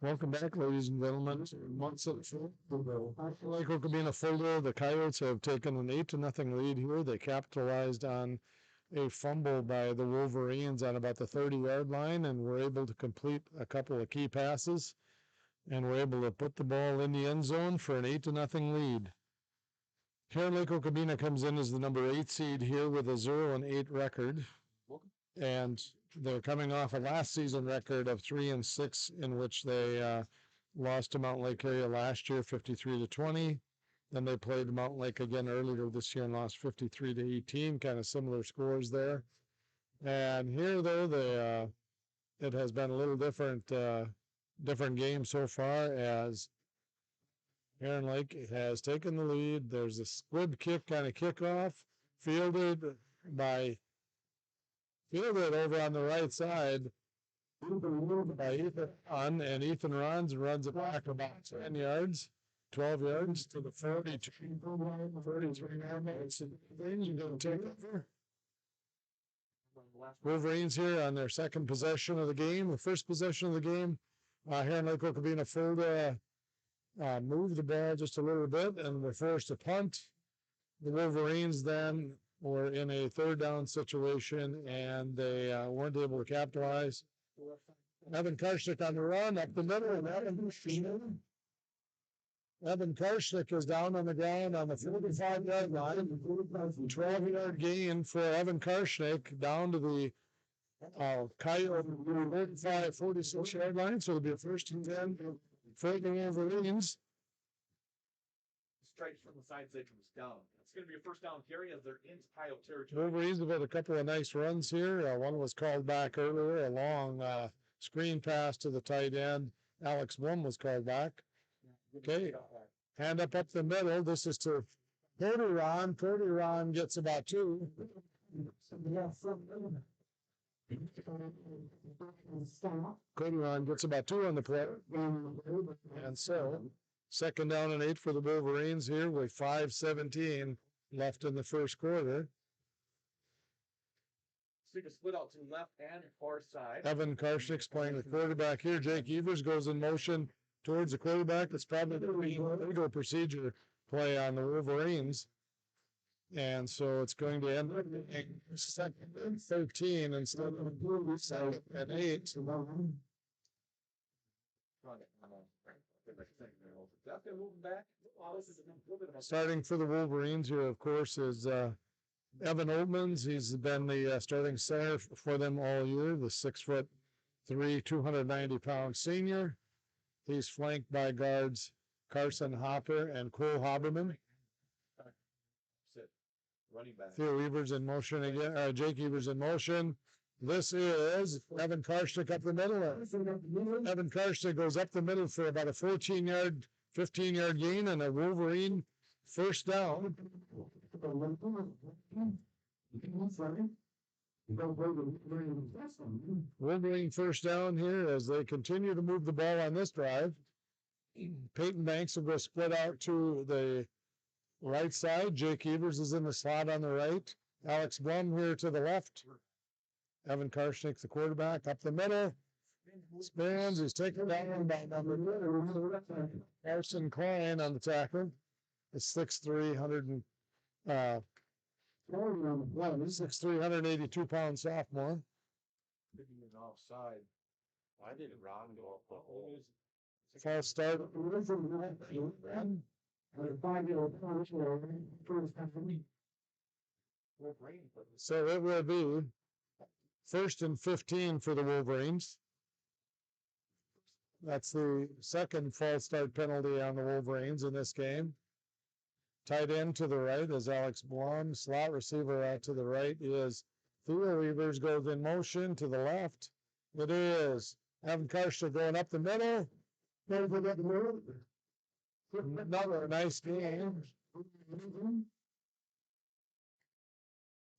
Welcome back, ladies and gentlemen. Months of like Okabena Folder, the Coyotes have taken an 8-0 lead here. They capitalized on a fumble by the Wolverines on about the 30-yard line and were able to complete a couple of key passes and were able to put the ball in the end zone for an 8-0 lead. Here, Lake Okabena comes in as the number 8 seed here with a 0-8 record. And they're coming off a last season record of 3-6, in which they lost to Mountain Lake area last year, 53-20. Then they played Mountain Lake again earlier this year and lost 53-18. Kind of similar scores there. And here, though, it has been a little different game so far, as Heron Lake has taken the lead. There's a squib kick kind of kickoff, fielded over on the right side by Ethan Ron, and Ethan runs it back about 10 yards, 12 yards to the 42, 43 yards, and then you go take over. Wolverines here on their second possession of the game. The first possession of the game, here in Lake Okabena Fulda moved the ball just a little bit and were forced to punt. The Wolverines then were in a third down situation, and they weren't able to capitalize. Evan Karshnick on the run up the middle, and Evan Karshnick is down on the ground on the 45-yard line. 12-yard gain for Evan Karshnick down to the Coyote 46-yard line, so it'll be a 1st and 10 for the Wolverines. Strikes from the side side comes down. It's going to be a first down carry as they're into Coyote territory. Wolverines have had a couple of nice runs here. One was called back earlier, a long screen pass to the tight end. Alex Blum was called back. Okay, hand up the middle. This is to Cody Ron. Cody Ron gets about 2. Cody Ron gets about 2 on the play. And so, 2nd down and 8 for the Wolverines here with 5:17 left in the first quarter. So you can split out to left and far side. Evan Karshnick's playing the quarterback here. Jake Evers goes in motion towards the quarterback. That's probably the legal procedure play on the Wolverines. And so it's going to end up being 2nd and 13 instead of 2nd and 8. Starting for the Wolverines here, of course, is Evan Oldmans. He's been the starting center for them all year, the 6'3", 290-pound senior. He's flanked by guards Carson Hopper and Cole Haberman. Theo Evers in motion again. Jake Evers in motion. This is Evan Karshnick up the middle. Evan Karshnick goes up the middle for about a 15-yard gain and a Wolverine first down. Wolverine first down here as they continue to move the ball on this drive. Peyton Banks will go split out to the right side. Jake Evers is in the slot on the right. Alex Blum here to the left. Evan Karshnick, the quarterback, up the middle. Spins. He's taken down by number 2. Carson Klein on the tackle. It's 6'3", 182-pound sophomore. Offside. Why did Ron go up? False start. So it will be 1st and 15 for the Wolverines. That's the second false start penalty on the Wolverines in this game. Tight end to the right is Alex Blum. Slot receiver out to the right is Theo Evers. Goes in motion to the left. It is Evan Karshnick going up the middle. Another nice game.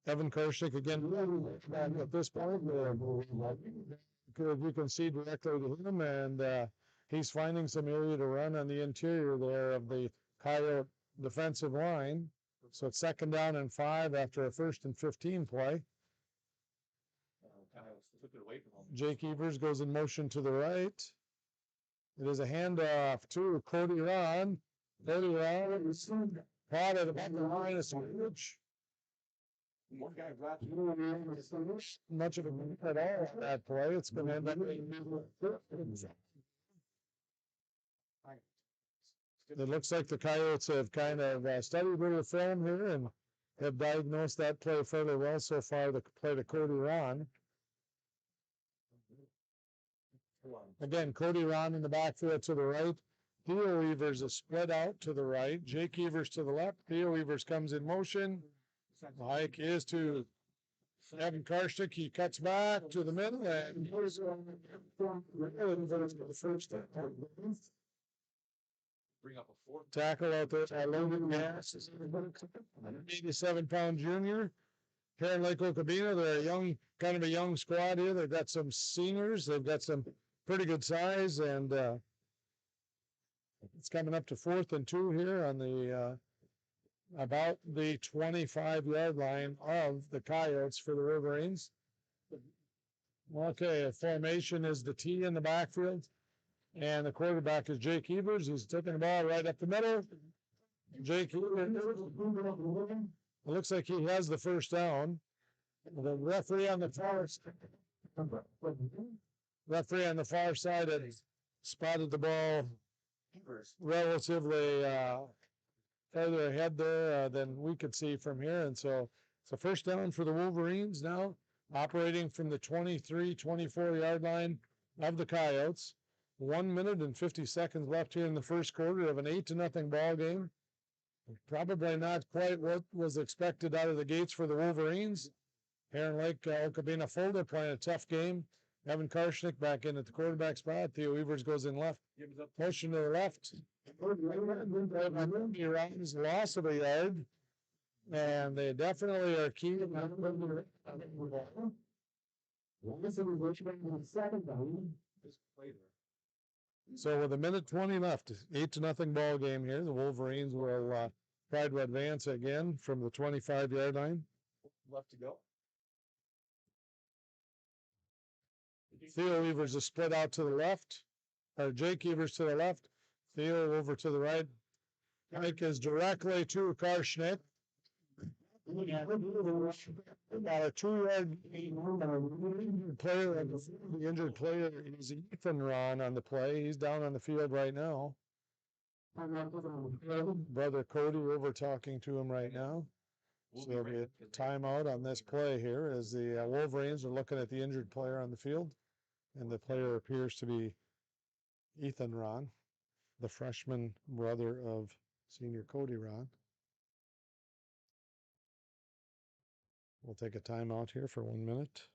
Evan Karshnick again at this point. You can see directly to him, and he's finding some area to run on the interior there of the Coyote defensive line. So it's 2nd down and 5 after a 1st and 15 play. Took it away from him. Jake Evers goes in motion to the right. It is a handoff to Cody Ron. Cody Ron is caught at about the line of scrimmage. One guy brought Much of a at all on that play. It's going to end up being it looks like the Coyotes have kind of studied a little film here and have diagnosed that play fairly well so far. The play to Cody Ron. Again, Cody Ron in the backfield to the right. Theo Evers is spread out to the right. Jake Evers to the left. Theo Evers comes in motion. The hike is to Evan Karstick. He cuts back to the middle and he's for the first bring up a fourth. tackle out there. Logan Gass is 87-pound junior. Here in Lake Okabena, they're a young, kind of a young squad here. They've got some seniors. They've got some pretty good size, and it's coming up to 4th and 2 here on the about the 25-yard line of the Coyotes for the Wolverines. Okay, formation is the T in the backfield, and the quarterback is Jake Evers. He's taking the ball right up the middle. Jake Evers. It looks like he has the first down. The referee on the far side had spotted the ball relatively further ahead there than we could see from here. And so it's a first down for the Wolverines now, operating from the 23, 24-yard line of the Coyotes. 1 minute and 50 seconds left here in the first quarter of an 8-0 ball game. Probably not quite what was expected out of the gates for the Wolverines. Heron Lake, Okabena Fulda playing a tough game. Evan Karshnick back in at the quarterback spot. Theo Evers goes in left. Motion to the left. Ryan's loss of a yard. And they definitely are key. So with 1:20 left, 8-0 ball game here. The Wolverines will try to advance again from the 25-yard line. Left to go. Theo Evers is split out to the left, or Jake Evers to the left. Theo over to the right. Mike is directly to Karshnick. About a 2-yard player. The injured player is Ethan Ron on the play. He's down on the field right now. Brother Cody over talking to him right now. So there'll be a timeout on this play here as the Wolverines are looking at the injured player on the field. And the player appears to be Ethan Ron, the freshman brother of senior Cody Ron. We'll take a timeout here for 1 minute.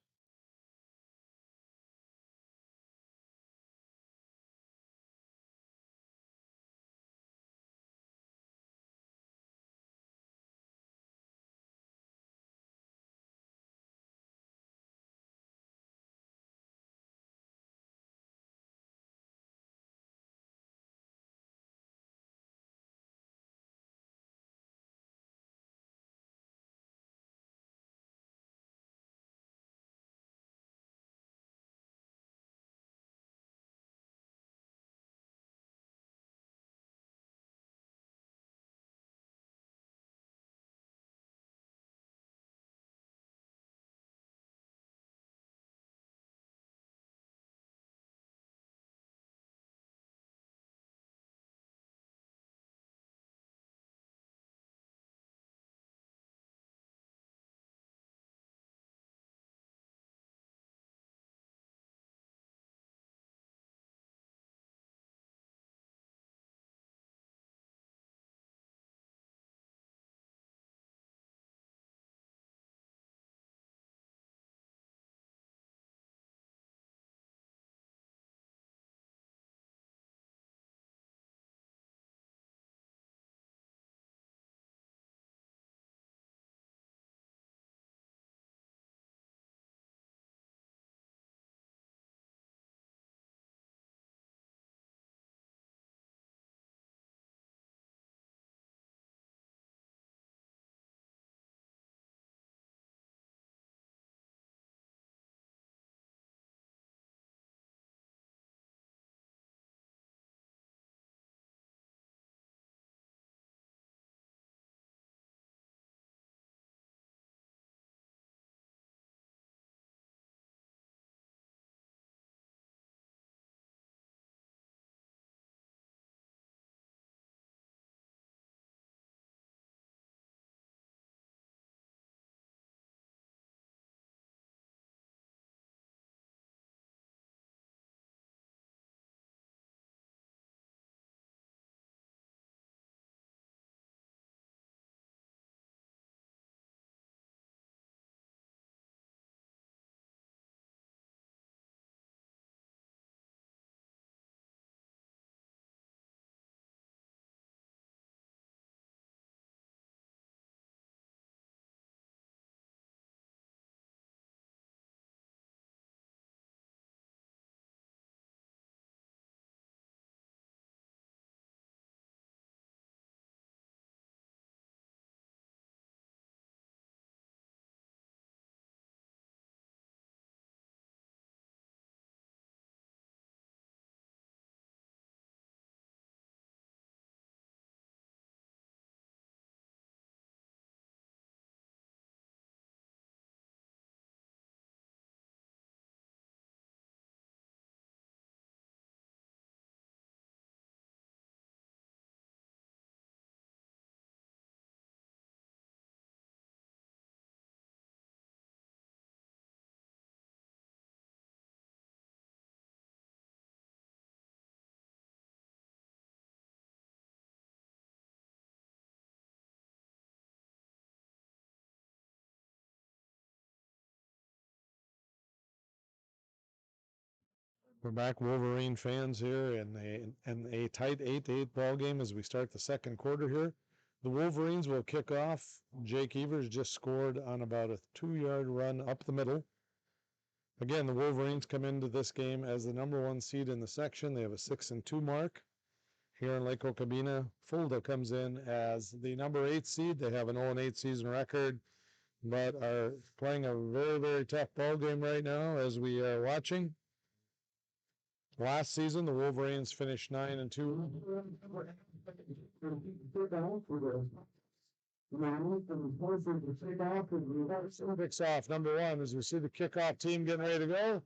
We're back, Wolverine fans here in a tight 8-8 ball game as we start the second quarter here. The Wolverines will kick off. Jake Evers just scored on about a 2-yard run up the middle. Again, the Wolverines come into this game as the #1 seed in the section. They have a 6-2 mark. Here in Lake Okabena, Fulda comes in as the #8 seed. They have an 0-8 season record, but are playing a very, very tough ball game right now as we are watching. Last season, the Wolverines finished 9-2. Kicks off #1 as we see the kickoff team getting ready to go.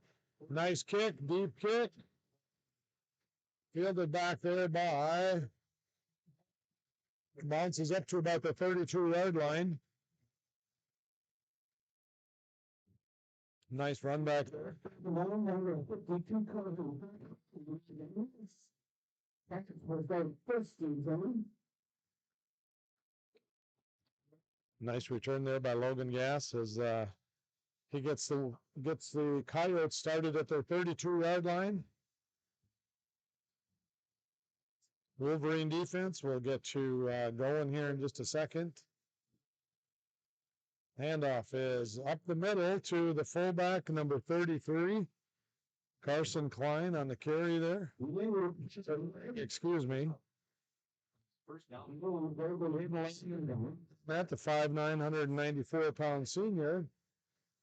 Nice kick, deep kick. Fielded back there by. Bounces up to about the 32-yard line. Nice run back there. Nice return there by Logan Gass as he gets the Coyotes started at their 32-yard line. Wolverine defense will get you going here in just a second. Handoff is up the middle to the fullback, #33, Carson Klein on the carry there. Excuse me. First down. At the 5'9", 194-pound senior.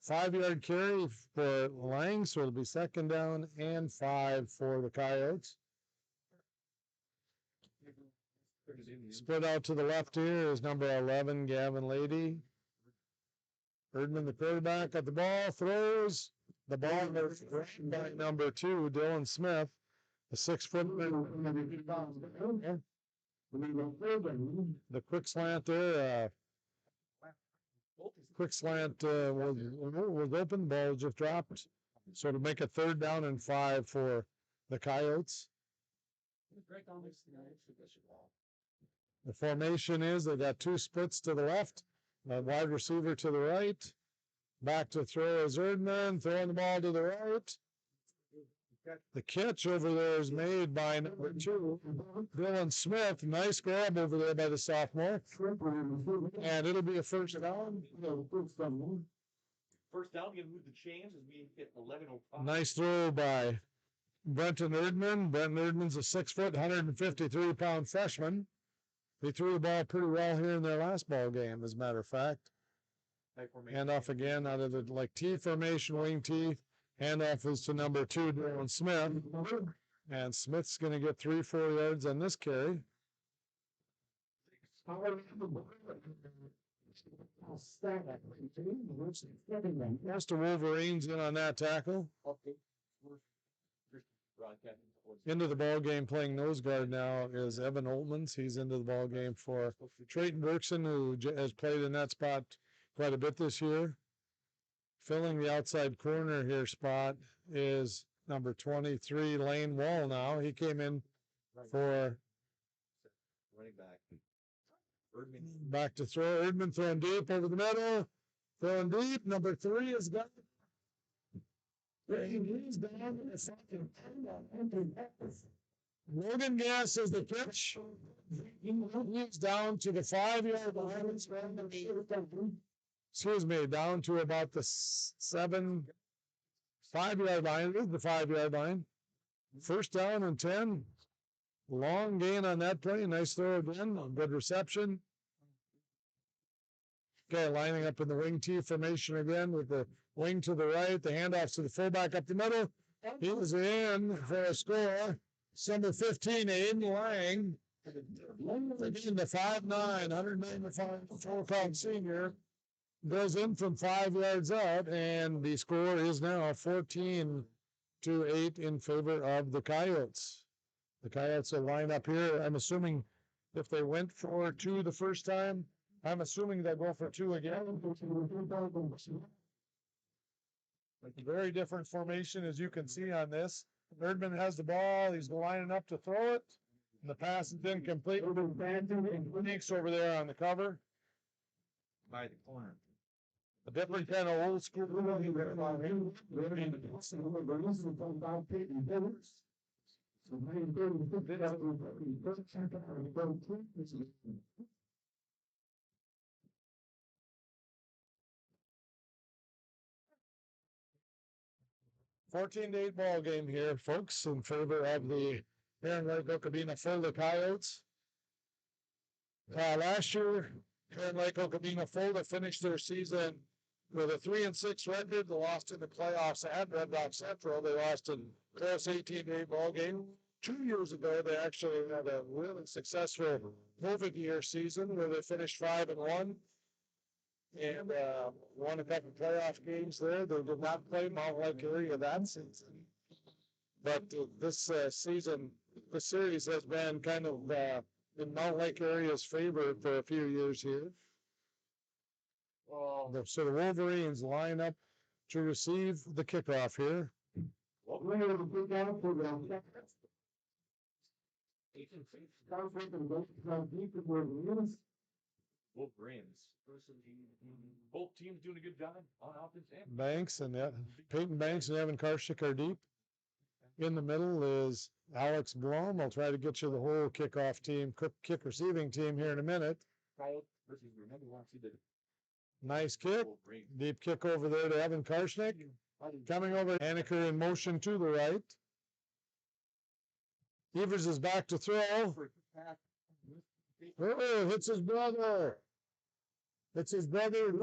5-yard carry for Lang, so it'll be 2nd down and 5 for the Coyotes. Split out to the left here is #11, Gavin Lady. Erdman, the quarterback, at the ball, throws. The ball goes by #2, Dylan Smith, a 6-foot. The quick slant there. Quick slant was open. Ball just dropped. So to make a 3rd down and 5 for the Coyotes. The formation is they got 2 splits to the left, a wide receiver to the right. Back to throw is Erdman, throwing the ball to the right. The catch over there is made by #2, Dylan Smith. Nice grab over there by the sophomore. And it'll be a 1st down. First down, we move the chains as we hit 11:05. Nice throw by Brenton Erdman. Brenton Erdman's a 6-foot, 153-pound freshman. They threw the ball pretty well here in their last ball game, as a matter of fact. Handoff again out of the T formation, wing T. Handoff is to #2, Dylan Smith. And Smith's going to get 3-4 yards on this carry. That's the Wolverines in on that tackle. Into the ball game playing nose guard now is Evan Oltmans. He's into the ball game for Trayton Berkson, who has played in that spot quite a bit this year. Filling the outside corner here spot is #23, Lane Wall now. He came in for running back. Back to throw. Erdman throwing deep over the middle. Throwing deep. #3 is gone. He's down. Logan Gass is the catch. He's down to the 5-yard line. Excuse me, down to about the 5-yard line. It is the 5-yard line. 1st down and 10. Long gain on that play. Nice throw again. Good reception. Okay, lining up in the wing T formation again with the wing to the right. The handoffs to the fullback up the middle. He was in for a score. Number 15, Aiden Lang. Again, the 5'9", 194-pound senior goes in from 5 yards out, and the score is now 14-8 in favor of the Coyotes. The Coyotes will line up here. I'm assuming if they went for 2 the first time, I'm assuming they'll go for 2 again. Very different formation as you can see on this. Erdman has the ball. He's lining up to throw it. And the pass is incomplete. Nick's over there on the cover. By the corner. A different kind of old school. $14-8 ball game here, folks, in favor of the Heron Lake Okabena Fulda Coyotes. Last year, Heron Lake Okabena Fulda finished their season with a 3-6 record. They lost in the playoffs at Red Rock Central. They lost in close 18-8 ball game. 2 years ago, they actually had a really successful COVID year season where they finished 5-1 and won a couple playoff games there. They did not play Mount Lake area that season. But this season, the series has been kind of in Mount Lake area's favor for a few years here. So the Wolverines line up to receive the kickoff here. Wolverines. Both teams doing a good job on offense. Banks and Peyton Banks and Evan Karshik are deep. In the middle is Alex Blum. I'll try to get you the whole kickoff team, kick receiving team here in a minute. Nice kick. Deep kick over there to Evan Karshik. Coming over, Aniker in motion to the right. Evers is back to throw. Oh, hits his brother. It's his brother.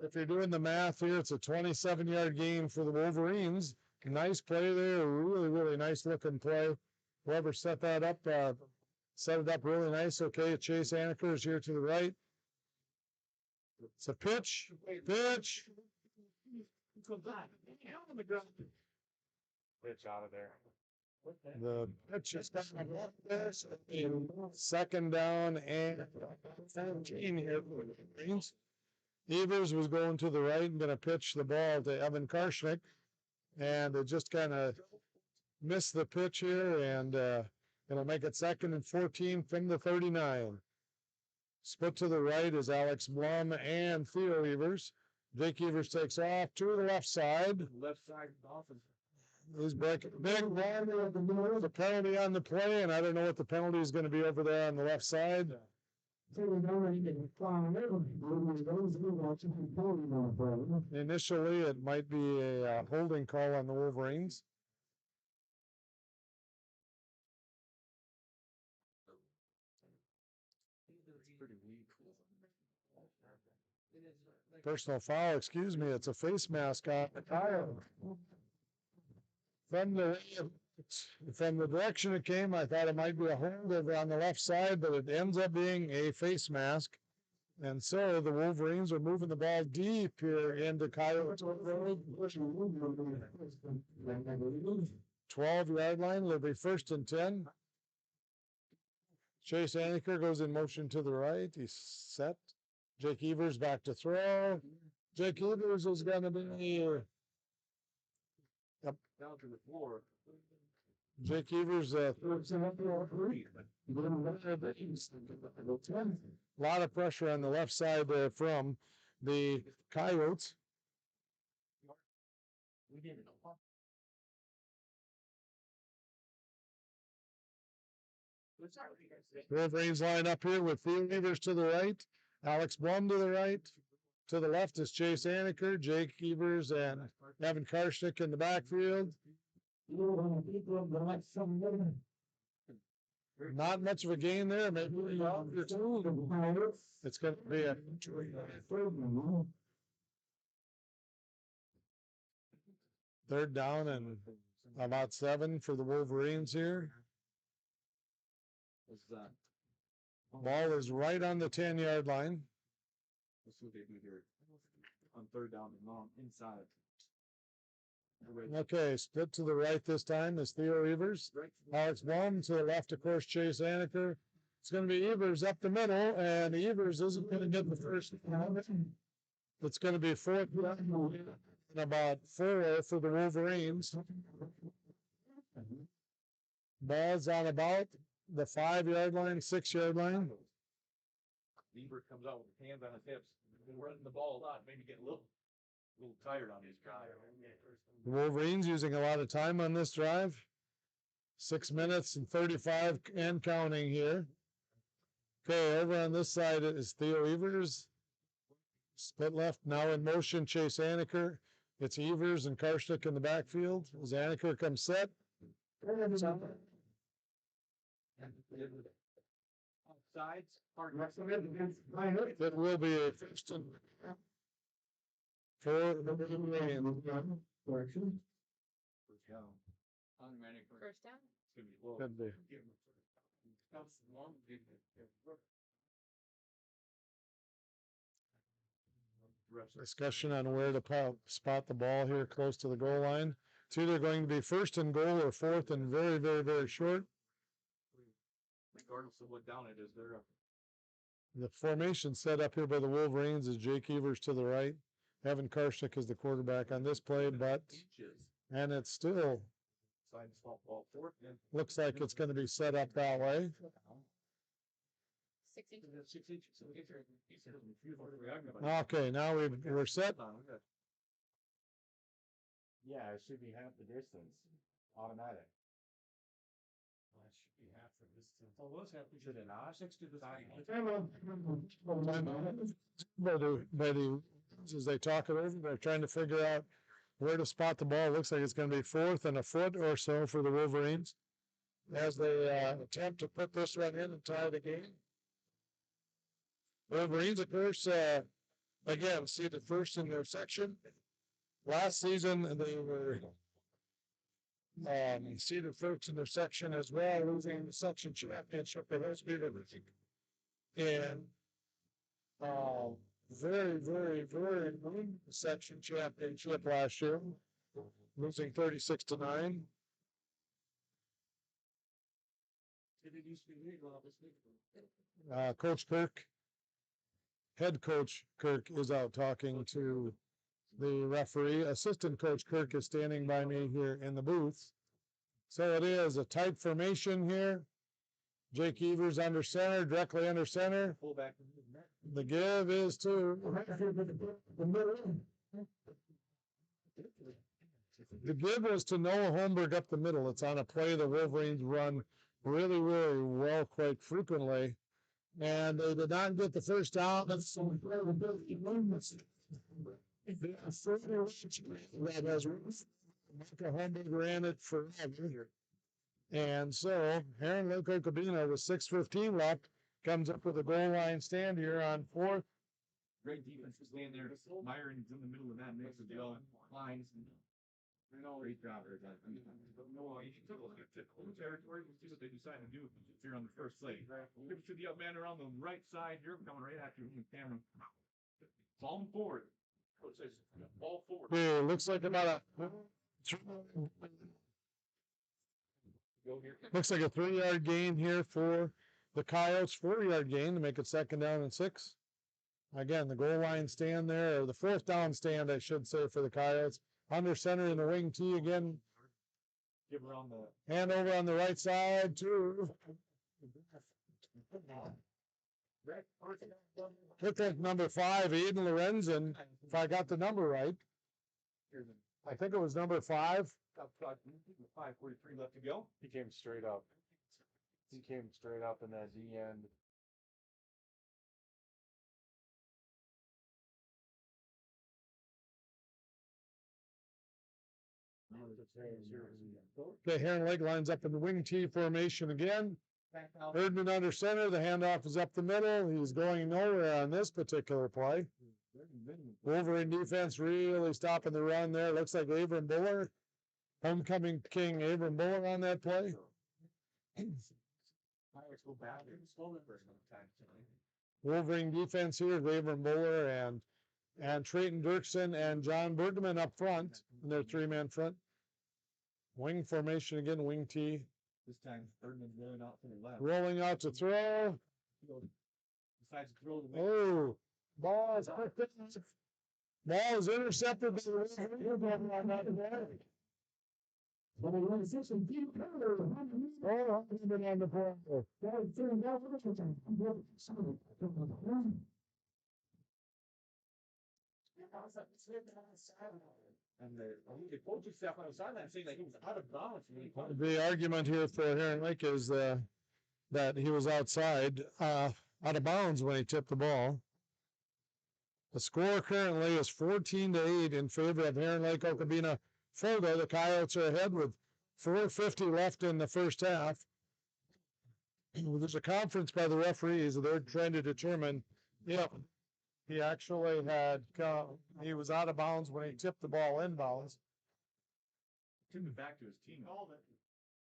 If you're doing the math here, it's a 27-yard game for the Wolverines. Nice play there. Really, really nice looking play. Whoever set that up, set it up really nice. Okay, Chase Aniker is here to the right. It's a pitch. Pitch. Pitch out of there. The pitch is coming up there. Second down and 14 here for the Wolverines. Evers was going to the right and going to pitch the ball to Evan Karshnik. And it just kind of missed the pitch here, and it'll make it 2nd and 14 from the 39. Split to the right is Alex Blum and Theo Evers. Jake Evers takes off to the left side. Left side offense. He's breaking big one. The penalty on the play, and I don't know what the penalty is going to be over there on the left side. Initially, it might be a holding call on the Wolverines. Personal foul, excuse me. It's a face mask on the tire. From the direction it came, I thought it might be a hold over on the left side, but it ends up being a face mask. And so the Wolverines are moving the ball deep here into Coyote Road. 12-yard line. It'll be 1st and 10. Chase Aniker goes in motion to the right. He's set. Jake Evers back to throw. Jake Evers is going to be Down to the floor. Jake Evers, a lot of pressure on the left side there from the Coyotes. Wolverines line up here with Theo Evers to the right, Alex Blum to the right. To the left is Chase Aniker, Jake Evers, and Evan Karshik in the backfield. Not much of a gain there. Maybe it's going to be a 3rd down and about 7 for the Wolverines here. Ball is right on the 10-yard line. Let's see what they do here. On 3rd down and long inside. Okay, split to the right this time is Theo Evers. Alex Blum to the left, of course, Chase Aniker. It's going to be Evers up the middle, and Evers isn't going to get the first. It's going to be 4th and about 4 for the Wolverines. Ball's on about the 5-yard line, 6-yard line. Lieber comes out with his hands on his hips. He's been running the ball a lot, maybe getting a little tired on his drive. The Wolverines using a lot of time on this drive. 6 minutes and 35 and counting here. Okay, over on this side is Theo Evers. Split left, now in motion, Chase Aniker. It's Evers and Karshnick in the backfield. As Aniker comes set. Sides, It will be a first and for the Wolverines. Correction. First down. First down. It's gonna be low. Could be. Discussion on where to spot the ball here close to the goal line. It's either going to be first and goal or fourth and very, very, very short. Regardless of what down it is, they're up. The formation set up here by the Wolverines is Jake Evers to the right. Evan Karshnick is the quarterback on this play, but and it's still Fourth, looks like it's going to be set up that way. 6 inches. 6 inches. Okay, now we're set. Yeah, it should be half the distance. Automatic. That should be half the distance. Oh, was half. Should it not? 6 to the side. By the as they talk it over, they're trying to figure out where to spot the ball. It looks like it's going to be fourth and a foot or so for the Wolverines as they attempt to put this one in and tie the game. Wolverines, of course, again, seeded first in their section. Last season, they were seeded first in their section as well, losing the section championship. They lost everything. And very, very, very winning the section championship last year, losing 36-9. Coach Kirk, head coach Kirk is out talking to the referee. Assistant coach Kirk is standing by me here in the booth. So it is a tight formation here. Jake Evers under center, directly under center. Fullback. The give is to the give is to Noah Holmberg up the middle. It's on a play the Wolverines run really, really well quite frequently. And they did not get the first down. That has Holmberg ran it forever. And so Heron Loco Cabina with 6:15 left comes up with a goal line stand here on fourth. Great defense was laying there. Myron's in the middle of that mix of the lines. Great job there, guys. No, you should look at the home territory and see what they decide to do if you're on the first play. Give it to the up man around the right side. You're coming right after you, Cameron. Ball forward. Coach says, ball forward. Yeah, looks like about looks like a 3-yard gain here for the Coyotes, 4-yard gain to make it second down and 6. Again, the goal line stand there, or the fourth down stand, I should say, for the Coyotes. Under center in the wing T again. Give around the hand over on the right side to Pickett, number 5, Aiden Lorenzen, if I got the number right. I think it was number 5. 5:43 left to go. He came straight up. He came straight up in that D end. Okay, Heron Lake lines up in the wing T formation again. Erdman under center. The handoff is up the middle. He's going nowhere on this particular play. Wolverine defense really stopping the run there. Looks like Abram Buller. Homecoming king Abram Buller on that play. Wolverine defense here is Abram Buller and Trayton Dirksen and John Bergman up front in their 3-man front. Wing formation again, wing T. This time, Bergman's rolling out to the left. Rolling out to throw. Decides to throw the Oh, ball is Ball is intercepted by the Wolverines on that play. Oh, been on the ball. And the coaching staff on the sideline saying that he was out of bounds. The argument here for Heron Lake is that he was outside, out of bounds when he tipped the ball. The score currently is 14-8 in favor of Heron Lake Okabena Fogo. The Coyotes are ahead with 4:50 left in the first half. There's a conference by the referees. They're trying to determine if he actually he was out of bounds when he tipped the ball inbounds. Tipped it back to his team.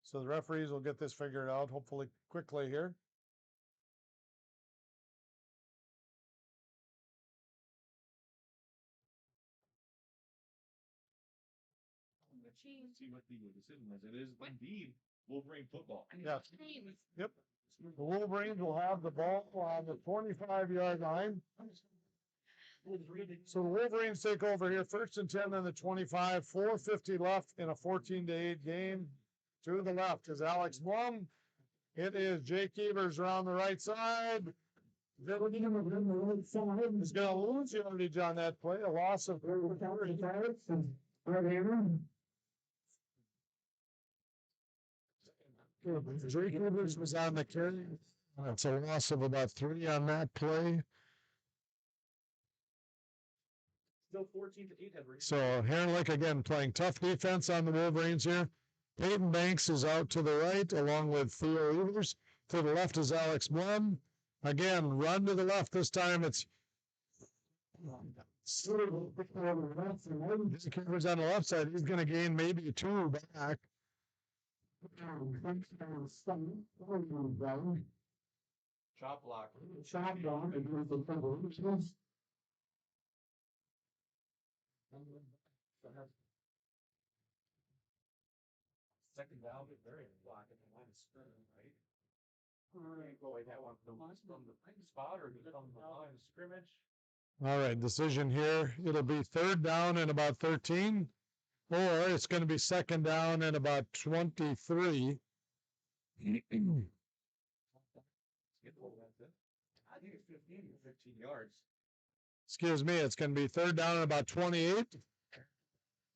So the referees will get this figured out hopefully quickly here. See what the decision is. It is indeed Wolverine football. Yes. Yep. The Wolverines will have the ball on the 25-yard line. So the Wolverines take over here, 1st and 10 on the 25, 4:50 left in a 14-8 game. To the left is Alex Blum. It is Jake Evers around the right side. He's going to lose yardage on that play, a loss of Jake Evers was on the carry. That's a loss of about 3 on that play. Still 14-8. So Heron Lake again playing tough defense on the Wolverines here. Peyton Banks is out to the right along with Theo Evers. To the left is Alex Blum. Again, run to the left. This time it's Evers on the left side. He's going to gain maybe 2 back. Chop block. Second down, very block at the line of scrimmage, right? Boy, that one from the spot or just on the line of scrimmage. All right, decision here. It'll be 3rd down and about 13, or it's going to be 2nd down and about 23. I think it's 15 yards. Excuse me, it's going to be 3rd down and about 28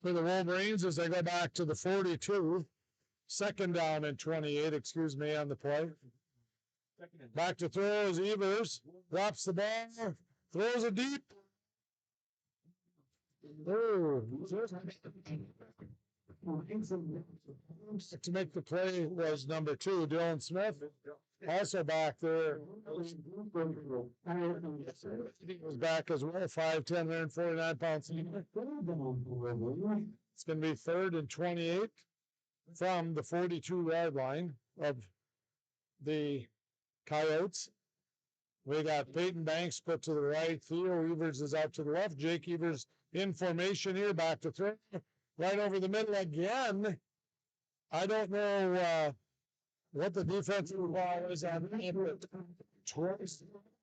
for the Wolverines as they go back to the 42. 2nd down and 28, excuse me, on the play. Back to throw is Evers. Drops the ball. Throws it deep. To make the play was number 2, Dylan Smith. Also back there. He was back as well, 5'10", 149 pounds. It's going to be 3rd and 28 from the 42-yard line of the Coyotes. We got Peyton Banks put to the right. Theo Evers is out to the left. Jake Evers in formation here, back to throw. Right over the middle again. I don't know what the defensive call is on that.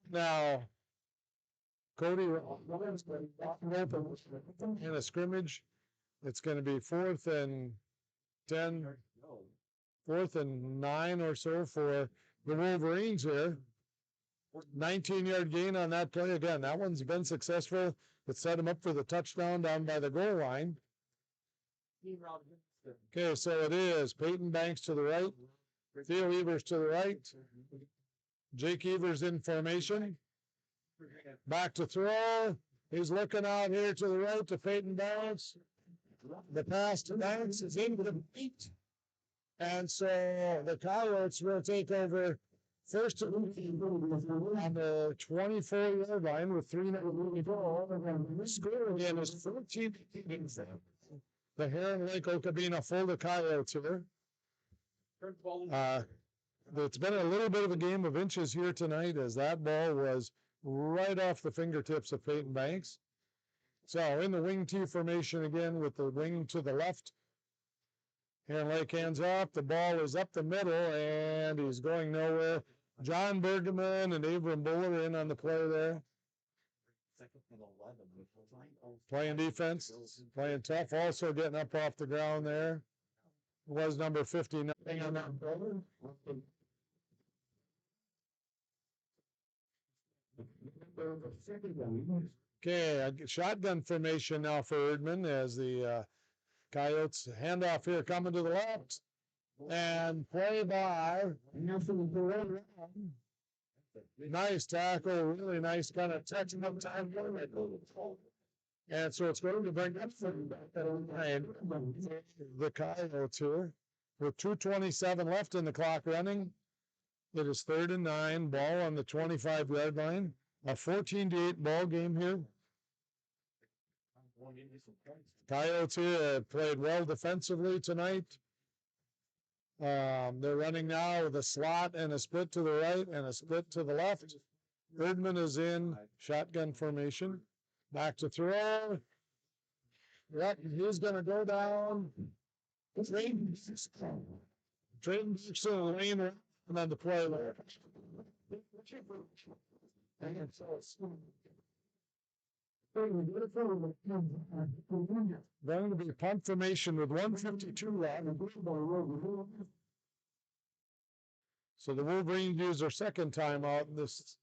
Now, Cody in a scrimmage. It's going to be 4th and 10, 4th and 9 or so for the Wolverines here. 19-yard gain on that play. Again, that one's been successful. It set him up for the touchdown down by the goal line. Okay, so it is Peyton Banks to the right. Theo Evers to the right. Jake Evers in formation. Back to throw. He's looking out here to the right to Peyton Banks. The pass to Banks is incomplete. And so the Coyotes will take over first on the 24-yard line with 3 minutes to go. Score again is 14. The Heron Lake Okabena Fulda Coyotes here. It's been a little bit of a game of inches here tonight as that ball was right off the fingertips of Peyton Banks. So in the wing T formation again with the wing to the left. Heron Lake hands off. The ball is up the middle and he's going nowhere. John Bergman and Abram Buller in on the play there. Playing defense, playing tough, also getting up off the ground there. Was number 59 on that brother. Okay, shotgun formation now for Erdman as the Coyotes handoff here coming to the left. And play by. Nice tackle, really nice kind of touching up time. And so it's going to bring up the Coyotes here with 2:27 left in the clock running. It is 3rd and 9, ball on the 25-yard line. A 14-8 ball game here. Coyotes here have played well defensively tonight. They're running now with a slot and a split to the right and a split to the left. Erdman is in shotgun formation. Back to throw. Yep, he's going to go down. Trading to the lane and then the play. Going to be punt formation with 1:52 left. So the Wolverines use their second timeout this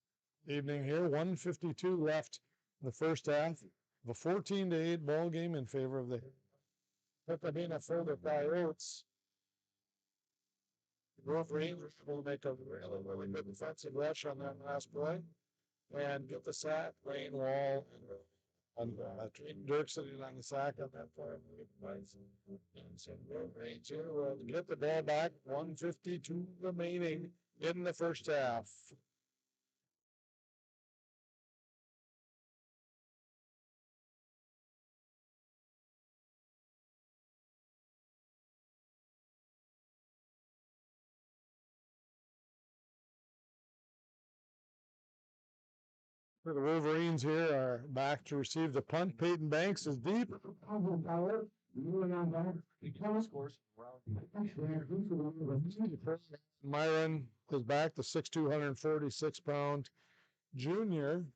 evening here. 1:52 left in the first half. A 14-8 ball game in favor of the Pasadena further Coyotes. The Wolverines will make a really good defensive rush on that last play and get the sack. Lane Wall and Dirk sitting on the sack on that play. And so Wolverines here will get the ball back. 1:52 remaining in the first half. For the Wolverines here are back to receive the punt. Peyton Banks is deep. Myron is back, the 6'2", 146-pound junior.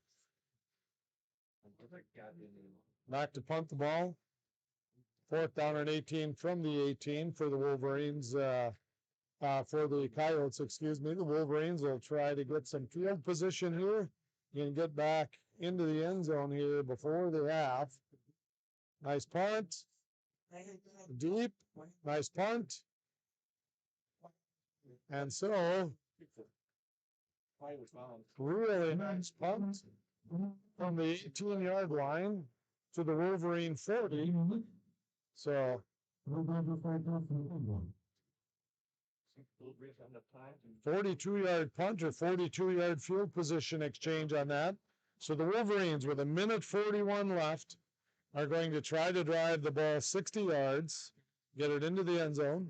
Back to punt the ball. 4th down and 18 from the 18 for the Wolverines. For the Coyotes, excuse me. The Wolverines will try to get some field position here. You can get back into the end zone here before the half. Nice punt. Deep. Nice punt. And so, really nice punt from the 18-yard line to the Wolverine 40. So, 42-yard punt or 42-yard field position exchange on that. So the Wolverines, with 1:41 left, are going to try to drive the ball 60 yards, get it into the end zone.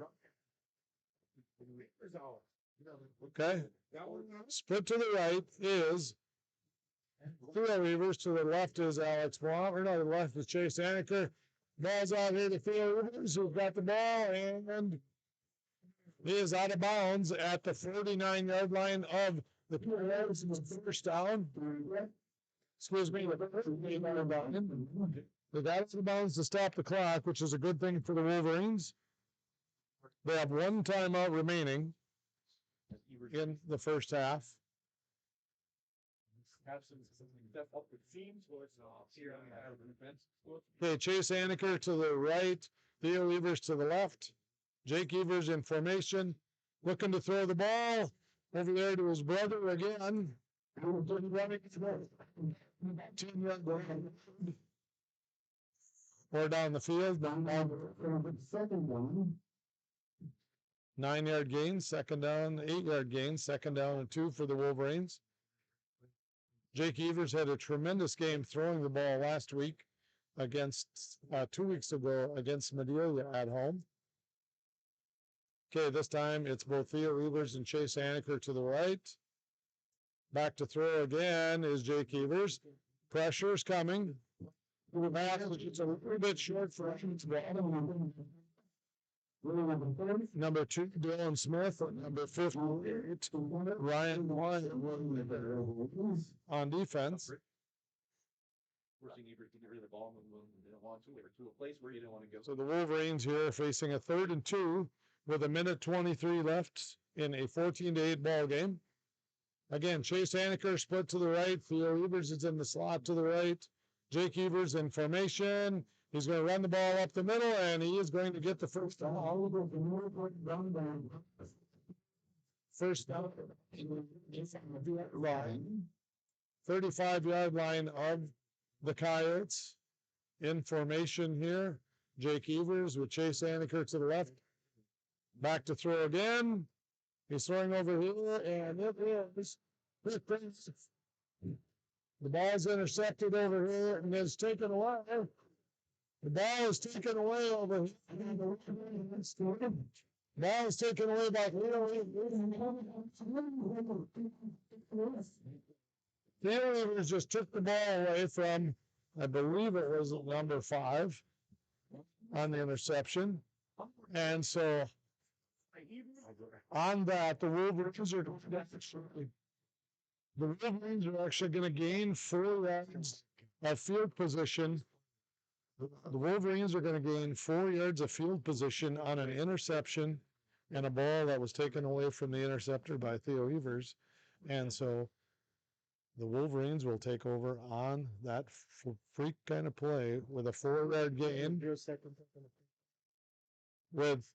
Okay. Split to the right is Theo Weavers. To the left is Alex Baum. Or no, to the left is Chase Anaker. Ball's out here to Theo Weavers, who's got the ball, and he is out of bounds at the 49-yard line of the Coyotes. First down. Excuse me. They got out of bounds to stop the clock, which is a good thing for the Wolverines. They have one timeout remaining in the first half. Okay, Chase Anaker to the right, Theo Evers to the left. Jake Evers in formation, looking to throw the ball over there to his brother again. 10-yard line. Or down the field. 9-yard gain, second down, 8-yard gain, second down and 2 for the Wolverines. Jake Evers had a tremendous game throwing the ball last week against 2 weeks ago against Madelia at home. Okay, this time it's both Theo Evers and Chase Anaker to the right. Back to throw again is Jake Evers. Pressure's coming. It's a little bit short for number 2, Dylan Smith. Number 58, Ryan Wyatt on defense. forcing Evers to get rid of the ball when they don't want to, or to a place where you don't want to go. So the Wolverines here are facing a 3rd and 2 with 1:23 left in a 14-8 ball game. Again, Chase Anaker split to the right. Theo Evers is in the slot to the right. Jake Evers in formation. He's going to run the ball up the middle, and he is going to get the first down. First down line. 35-yard line of the Coyotes. In formation here. Jake Evers with Chase Anaker to the left. Back to throw again. He's throwing over here, and it is. The ball is intercepted over here and is taken away. The ball is taken away over here. The ball is taken away by Theo Evers just took the ball away from, I believe it was number 5 on the interception. And so on that, the Wolverines are actually going to gain 4 yards of field position. The Wolverines are going to gain 4 yards of field position on an interception and a ball that was taken away from the interceptor by Theo Evers. And so the Wolverines will take over on that freak kind of play with a 4-yard gain. With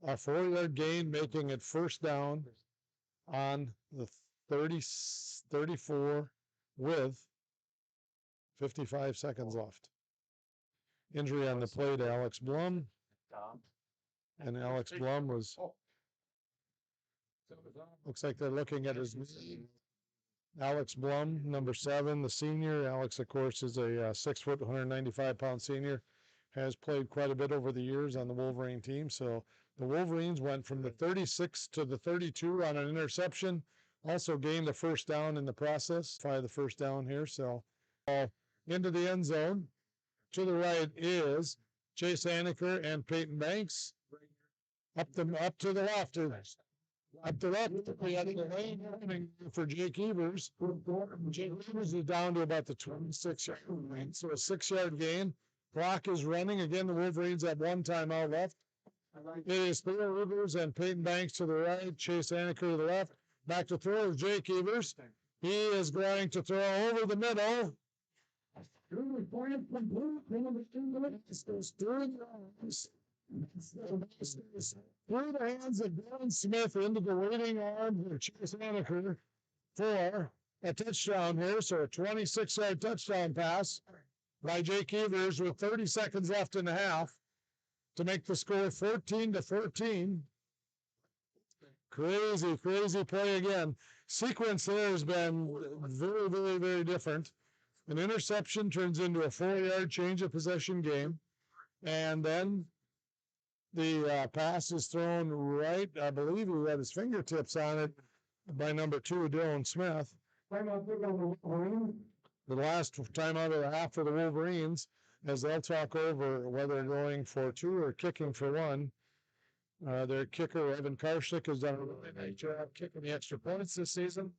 a 4-yard gain, making it first down on the 34 with 55 seconds left. Injury on the play to Alex Blum. And Alex Blum was, looks like they're looking at his knee. Alex Blum, number 7, the senior. Alex, of course, is a 6 foot, 195-pound senior. Has played quite a bit over the years on the Wolverine team. So the Wolverines went from the 36 to the 32 on an interception. Also gained a first down in the process. Try the first down here. So into the end zone. To the right is Chase Anaker and Peyton Banks. Up to the left. Up to left, we had the lane for Jake Evers. Jake Evers is down to about the 26-yard line, so a 6-yard gain. Clock is running. Again, the Wolverines have 1 timeout left. It is Theo Evers and Peyton Banks to the right, Chase Anaker to the left. Back to throw is Jake Evers. He is going to throw over the middle. Through the hands of Dylan Smith into the waiting arms of Chase Anaker for a touchdown here. So a 26-yard touchdown pass by Jake Evers with 30 seconds left in the half to make the score 14-14. Crazy play again. Sequence there has been very, very, very different. An interception turns into a 4-yard change of possession game. And then the pass is thrown right, I believe he had his fingertips on it, by number 2, Dylan Smith. The last time out of the half for the Wolverines, as they'll talk over whether going for 2 or kicking for 1. Their kicker, Evan Karshik, has done a really nice job kicking the extra points this season.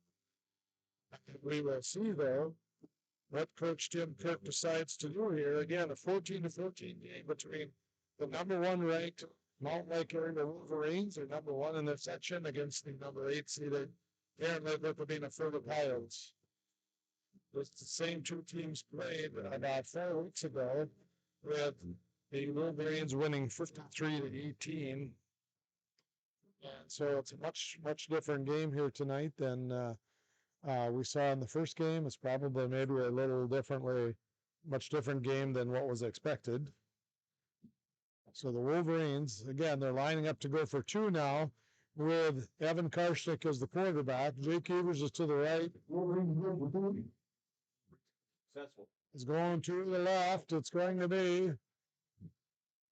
We will see, though, what Coach Tim Kirk decides to do here. Again, a 14-14 game between the number 1 ranked Mount Lake area Wolverines, or number 1 in their section, against the number 8 seeded Aaron Lipopina Further Coyotes. The same 2 teams played about 4 weeks ago, with the Wolverines winning 53-18. And so it's a much different game here tonight than we saw in the first game. It's probably maybe a little differently, much different game than what was expected. So the Wolverines, again, they're lining up to go for 2 now, with Evan Karshik as the quarterback. Jake Evers is to the right. Successful. It's going to the left. It's going to be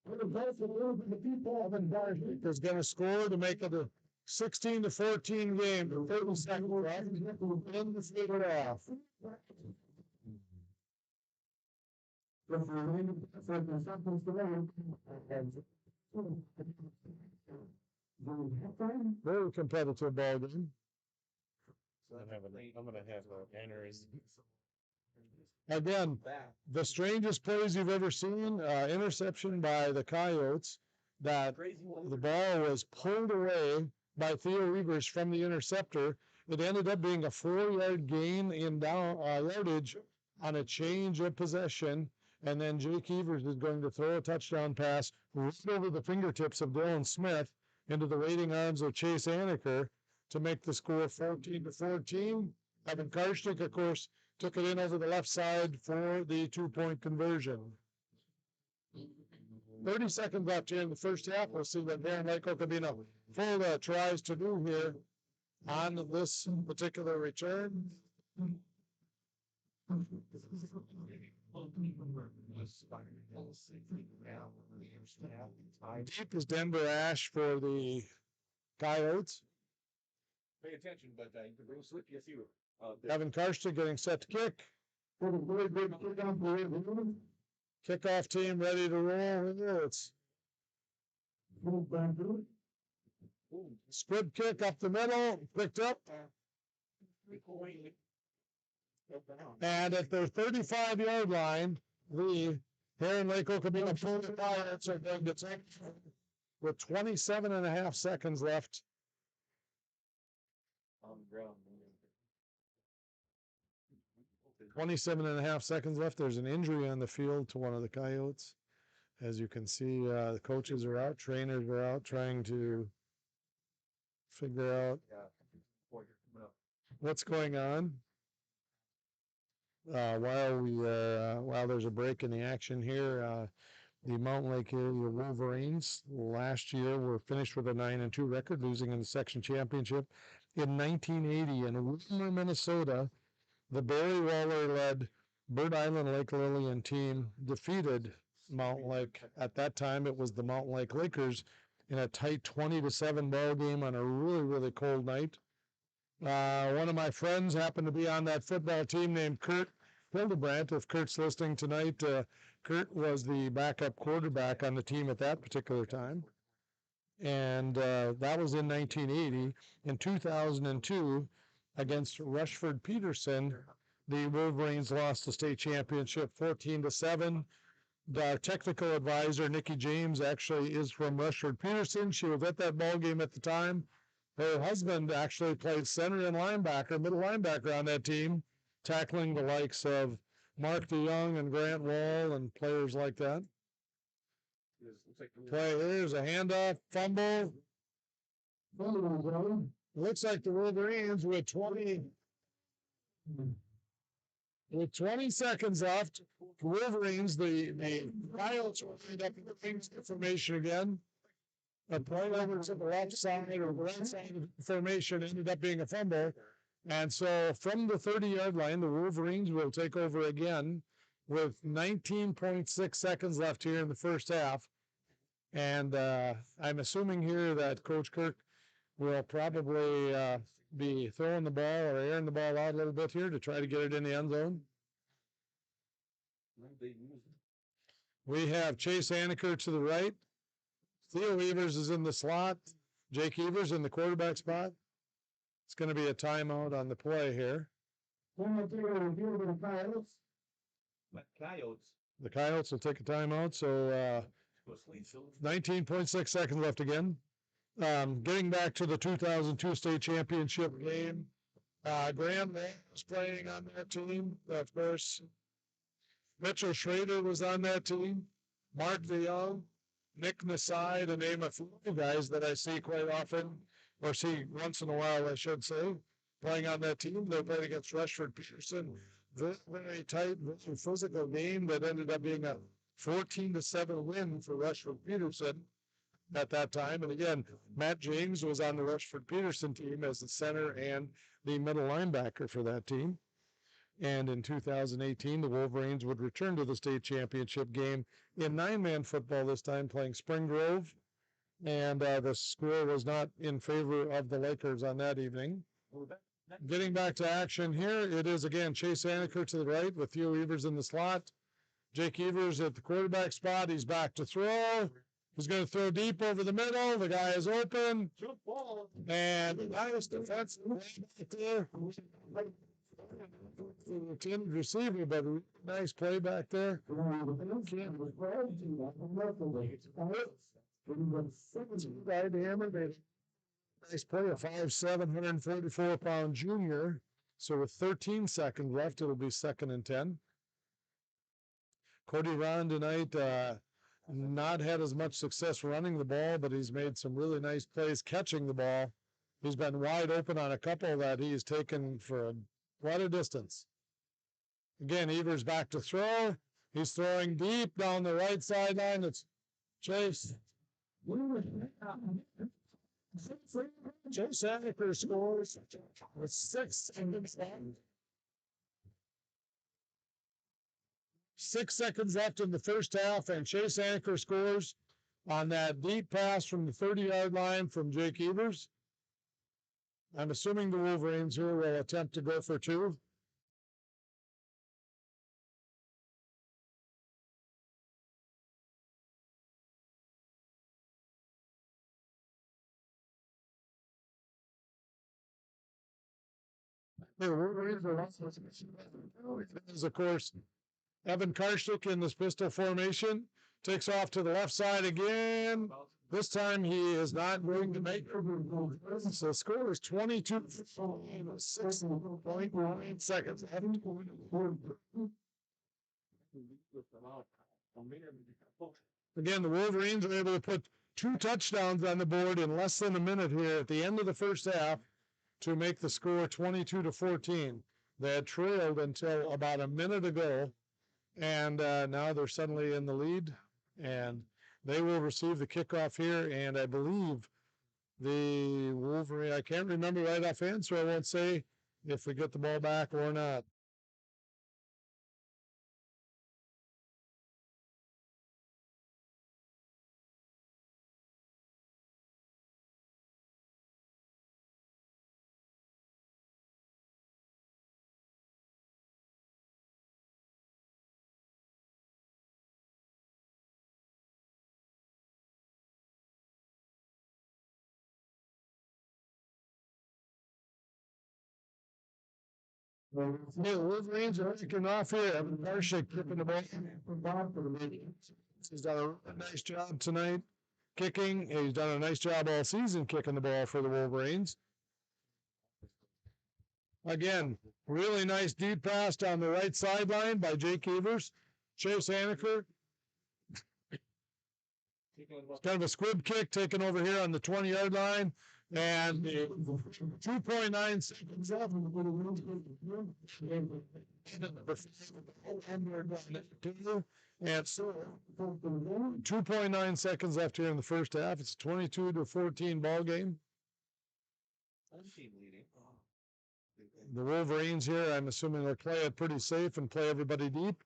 the people of Karshik is going to score to make it a 16-14 game. 30 seconds left. In the figure off. Very competitive ball game. I'm gonna have an aneurysm. Again, the strangest plays you've ever seen, interception by the Coyotes, that the ball was pulled away by Theo Evers from the interceptor. It ended up being a 4-yard gain in down yardage on a change of possession. And then Jake Evers is going to throw a touchdown pass right over the fingertips of Dylan Smith into the waiting arms of Chase Anaker to make the score 14-14. Evan Karstick, of course, took it in over the left side for the 2-point conversion. 30 seconds left here in the first half. We'll see what Darren Lake Okabena full tries to do here on this particular return. Deep is Denver Ash for the Coyotes. Pay attention, but you can bring slip. Yes, you. Evan Karsten getting set to kick. Kickoff team ready to roll. It's squib kick up the middle, picked up. And at their 35-yard line, the Heron Lake Okabena Pirates are going to take with 27.5 seconds left. On the ground. 27.5 seconds left. There's an injury on the field to one of the Coyotes. As you can see, the coaches are out, trainers are out trying to figure out what's going on. While there's a break in the action here, the Mountain Lake area Wolverines last year were finished with a 9-2 record, losing in the section championship in 1980 in Wilmer, Minnesota. The Barry Waller-led Bird Island Lake Lillian team defeated Mountain Lake. At that time, it was the Mountain Lake Lakers in a tight 20-7 ball game on a really, really cold night. One of my friends happened to be on that football team named Kurt Hildebrandt. If Kurt's listening tonight, Kurt was the backup quarterback on the team at that particular time. And that was in 1980. In 2002, against Rushford Peterson, the Wolverines lost the state championship 14-7. Our technical advisor, Nikki James, actually is from Rushford Peterson. She was at that ball game at the time. Her husband actually played center and linebacker, middle linebacker on that team, tackling the likes of Mark DeYoung and Grant Wall and players like that. Here's a handoff, fumble. Looks like the Wolverines with 20 seconds left. Wolverines, the Coyotes will end up in the formation again. A play over to the left side or the right side of the formation ended up being a fumble. And so from the 30-yard line, the Wolverines will take over again with 19.6 seconds left here in the first half. And I'm assuming here that Coach Kirk will probably be throwing the ball or airing the ball out a little bit here to try to get it in the end zone. We have Chase Anaker to the right. Theo Evers is in the slot. Jake Evers in the quarterback spot. It's going to be a timeout on the play here. The Coyotes will take a timeout, so 19.6 seconds left again. Getting back to the 2002 state championship game, Graham was playing on that team. Of course, Mitchell Schrader was on that team. Mark DeYoung, Nick Nasai, to name a few guys that I see quite often, or see once in a while, I should say, playing on that team. They played against Rushford Peterson. Very tight, very physical game that ended up being a 14-7 win for Rushford Peterson at that time. And again, Matt James was on the Rushford Peterson team as the center and the middle linebacker for that team. And in 2018, the Wolverines would return to the state championship game in 9-man football, this time playing Spring Grove. And the score was not in favor of the Lakers on that evening. Getting back to action here, it is again Chase Anaker to the right with Theo Evers in the slot. Jake Evers at the quarterback spot. He's back to throw. He's going to throw deep over the middle. The guy is open. And nice defensive there. intended receiver, but a nice play back there. Right hammer, made a nice play, a 5'7", 144-pound junior. So with 13 seconds left, it'll be 2nd and 10. Cody Ron tonight, not had as much success running the ball, but he's made some really nice plays catching the ball. He's been wide open on a couple that he's taken for quite a distance. Again, Evers back to throw. He's throwing deep down the right sideline. It's Chase. Chase Anniker scores with 6 seconds left in the first half, and Chase Anniker scores on that deep pass from the 30-yard line from Jake Evers. I'm assuming the Wolverines here will attempt to go for 2. The Wolverines is, of course, Evan Karshik in this pistol formation. Takes off to the left side again. This time he is not going to make it. So the score is 22 6.9 seconds. Again, the Wolverines are able to put 2 touchdowns on the board in less than a minute here at the end of the first half to make the score 22-14. They had trailed until about a minute ago, and now they're suddenly in the lead, and they will receive the kickoff here, and I believe the Wolverine, I can't remember right offhand, so I won't say if we get the ball back or not. The Wolverines are kicking off here. Evan Karshik kicking the ball. He's done a nice job tonight kicking. He's done a nice job all season kicking the ball for the Wolverines. Again, really nice deep pass down the right sideline by Jake Evers. Chase Anniker. Kind of a squib kick taken over here on the 20-yard line. And 2.9 seconds left. And so 2.9 seconds left here in the first half. It's a 22-14 ball game. The Wolverines here, I'm assuming they'll play it pretty safe and play everybody deep.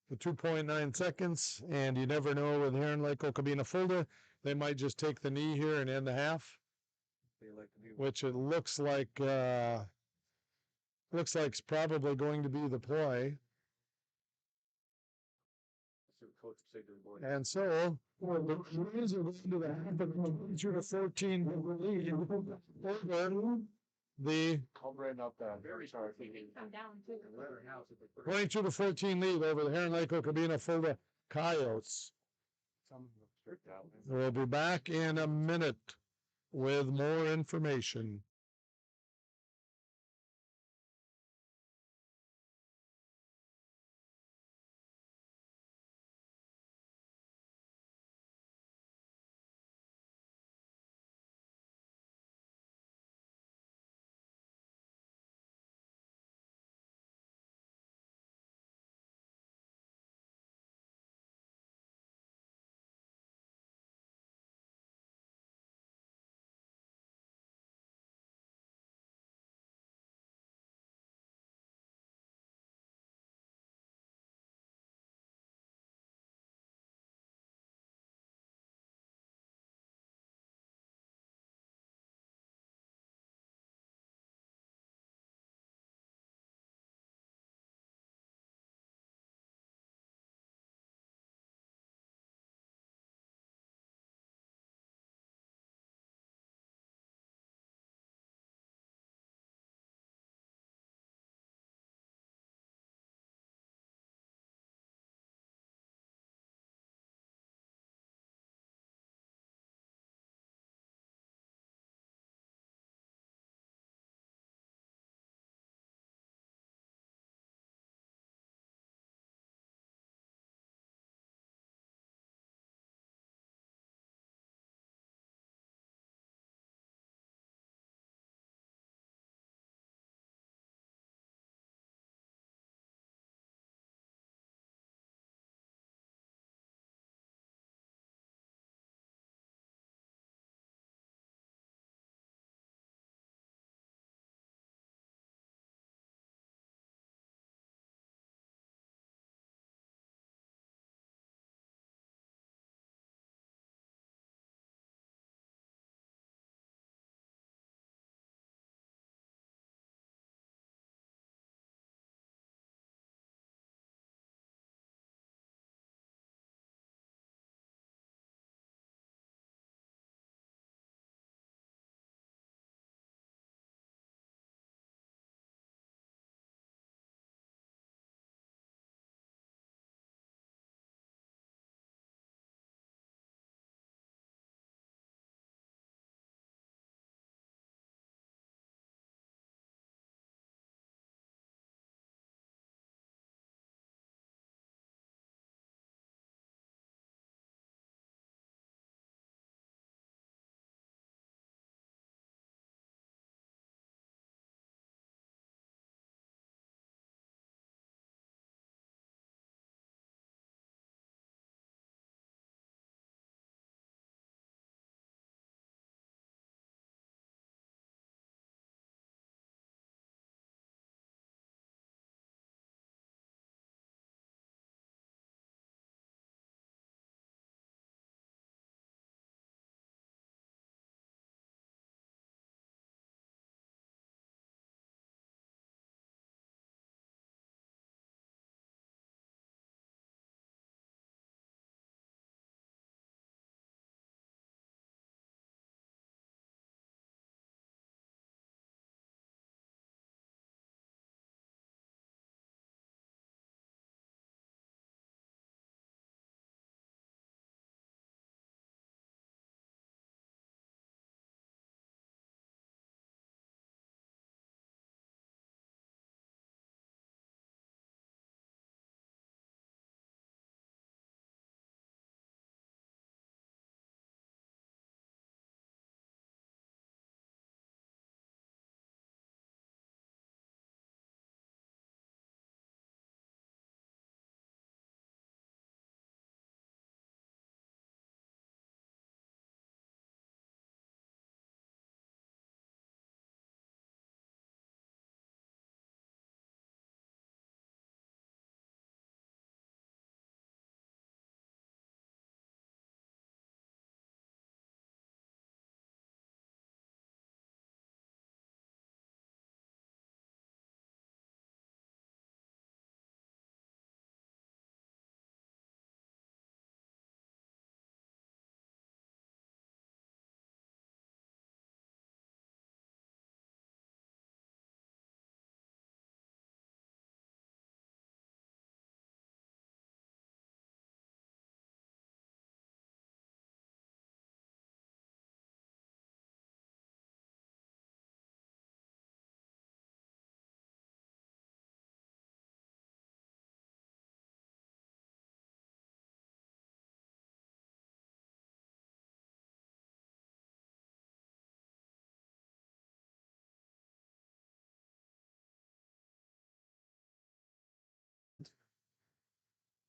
The 2.9 seconds, and you never know with Heron Lake Okabena Fulda, they might just take the knee here and end the half. Which it looks like it's probably going to be the play. And so the Wolverines are going to the half of 22-14 lead over the 22-14 lead over the Heron Lake Okabena Fulda Coyotes. We'll be back in a minute with more information.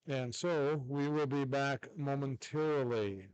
And so we will be back momentarily.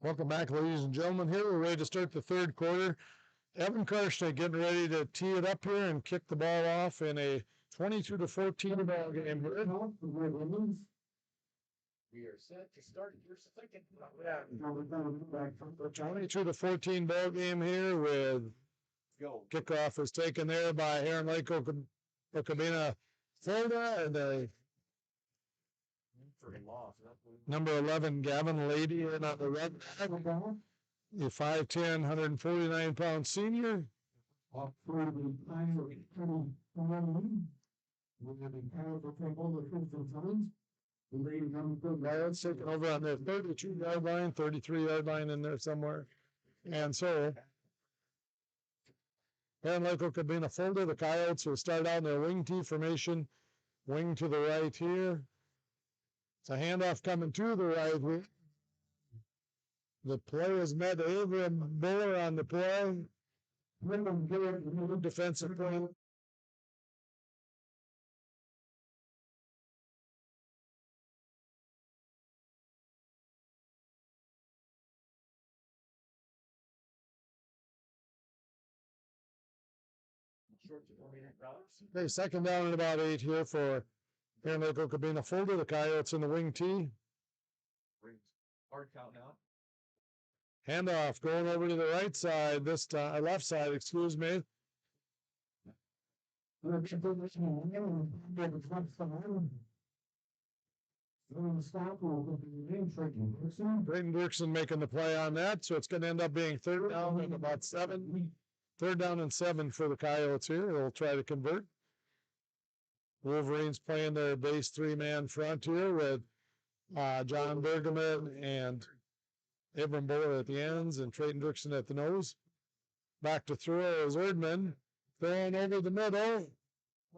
Welcome back, ladies and gentlemen. Here we're ready to start the third quarter. Evan Karshner getting ready to tee it up here and kick the ball off in a 22-14 ball game. We are set to start your second. 22-14 ball game here with Go. kickoff is taken there by Heron Lake Okabena, Florida, and number 11 Gavin Lady in on the red. The 5'10", 149-pound senior. Lions taking over on their 32-yard line, 33-yard line in there somewhere. And so, Heron Lake Okabena folder. The Coyotes will start out in their wing T formation. Wing to the right here. It's a handoff coming to the right here. The play is met Abraham Buller on the play. Defensive play. Okay, second down and about 8 here for Heron Lake Okabena folder. The Coyotes in the wing T. Hard count now. Handoff going over to the right side this time, left side, excuse me. Drayton Dirksen making the play on that, so it's going to end up being third down and about 7. Third down and 7 for the Coyotes here. They'll try to convert. Wolverines playing their base 3-man front here with John Bergman and Abram Buller at the ends and Drayton Dirksen at the nose. Back to throw is Erdman. Throwing over the middle.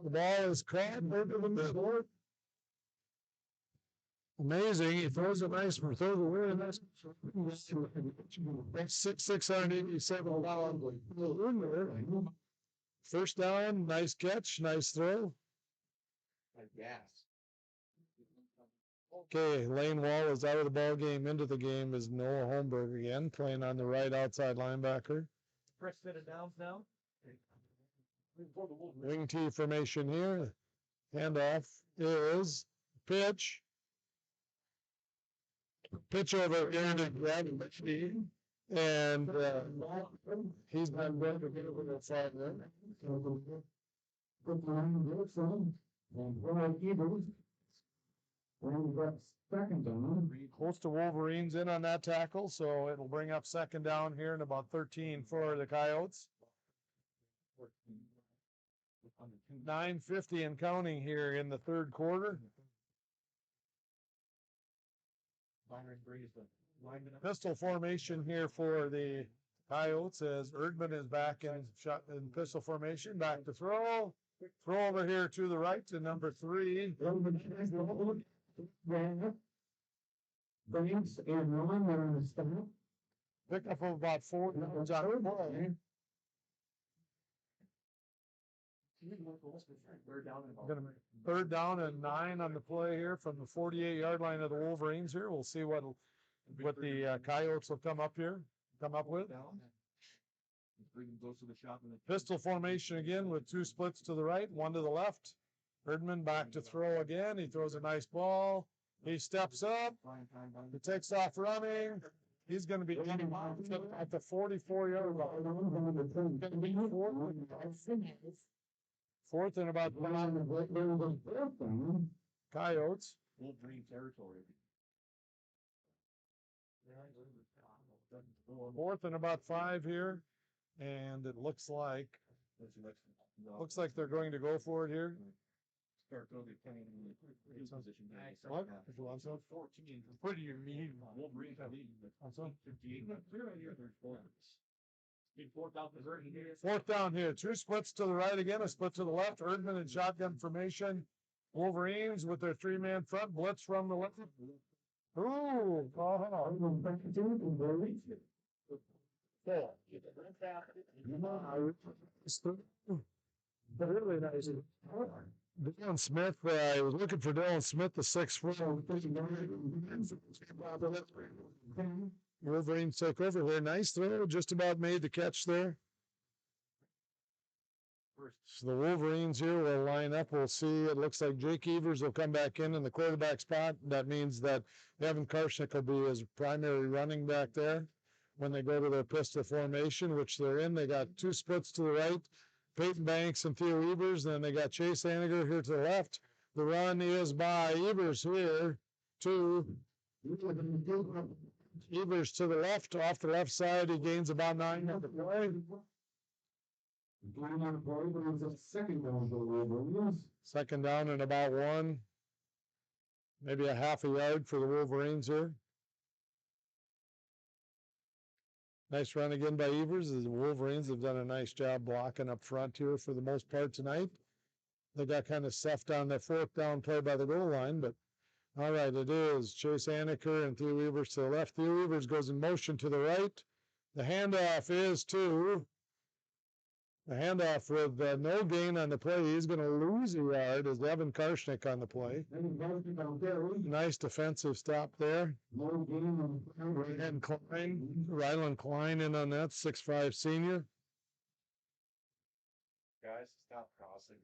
The ball is caught over the middle. Amazing. He throws it nice for third away. That's 687 pound. First down, nice catch, nice throw. Gas. Okay, Lane Wall is out of the ball game. Into the game is Noah Holmberg again, playing on the right outside linebacker. Fresh set of downs now. Wing T formation here. Handoff is pitch. Pitch over here to Gavin Lady. And he's not going to get over the side there. Close to Wolverines in on that tackle, so it'll bring up second down here in about 13 for the Coyotes. 9:50 and counting here in the third quarter. Byron Breeze, the lineman. Pistol formation here for the Coyotes as Erdman is back in shot in pistol formation. Back to throw. Throw over here to the right to number 3. Pick up of about 4 yards out of play. Third down and 9 on the play here from the 48-yard line of the Wolverines here. We'll see what the Coyotes will come up with. Pistol formation again with 2 splits to the right, 1 to the left. Erdman back to throw again. He throws a nice ball. He steps up. He takes off running. He's going to be at the 44-yard line. Fourth and about 5. Coyotes. Wolverine territory. Fourth and about 5 here. And it looks like they're going to go for it here. Start early playing in the position. What? 14. What do you mean? Wolverines have lead. 58. Fourth down here. 2 splits to the right again, a split to the left. Erdman in shotgun formation. Wolverines with their 3-man front. Blitz from the left. Ooh. Really nice. Dylan Smith, I was looking for Dylan Smith, the 6'4". Wolverines took over here. Nice throw, just about made the catch there. So the Wolverines here will line up. We'll see. It looks like Jake Evers will come back in the quarterback spot. That means that Evan Karshnick will be his primary running back there when they go to their pistol formation, which they're in. They got 2 splits to the right, Peyton Banks and Theo Evers. Then they got Chase Aniger here to the left. The run is by Evers here to Evers to the left. Off the left side, he gains about 9 on the play. Second down and about 1. Maybe a half a yard for the Wolverines here. Nice run again by Evers. The Wolverines have done a nice job blocking up front here for the most part tonight. They got kind of stuffed on that 4th down play by the goal line, but all right, it is Chase Aniker and Theo Evers to the left. Theo Evers goes in motion to the right. The handoff is to the handoff with no gain on the play. He's going to lose a yard as Evan Karshnick on the play. Nice defensive stop there. And Klein, Ryland Klein in on that, 6'5" senior. Guys, stop crossing.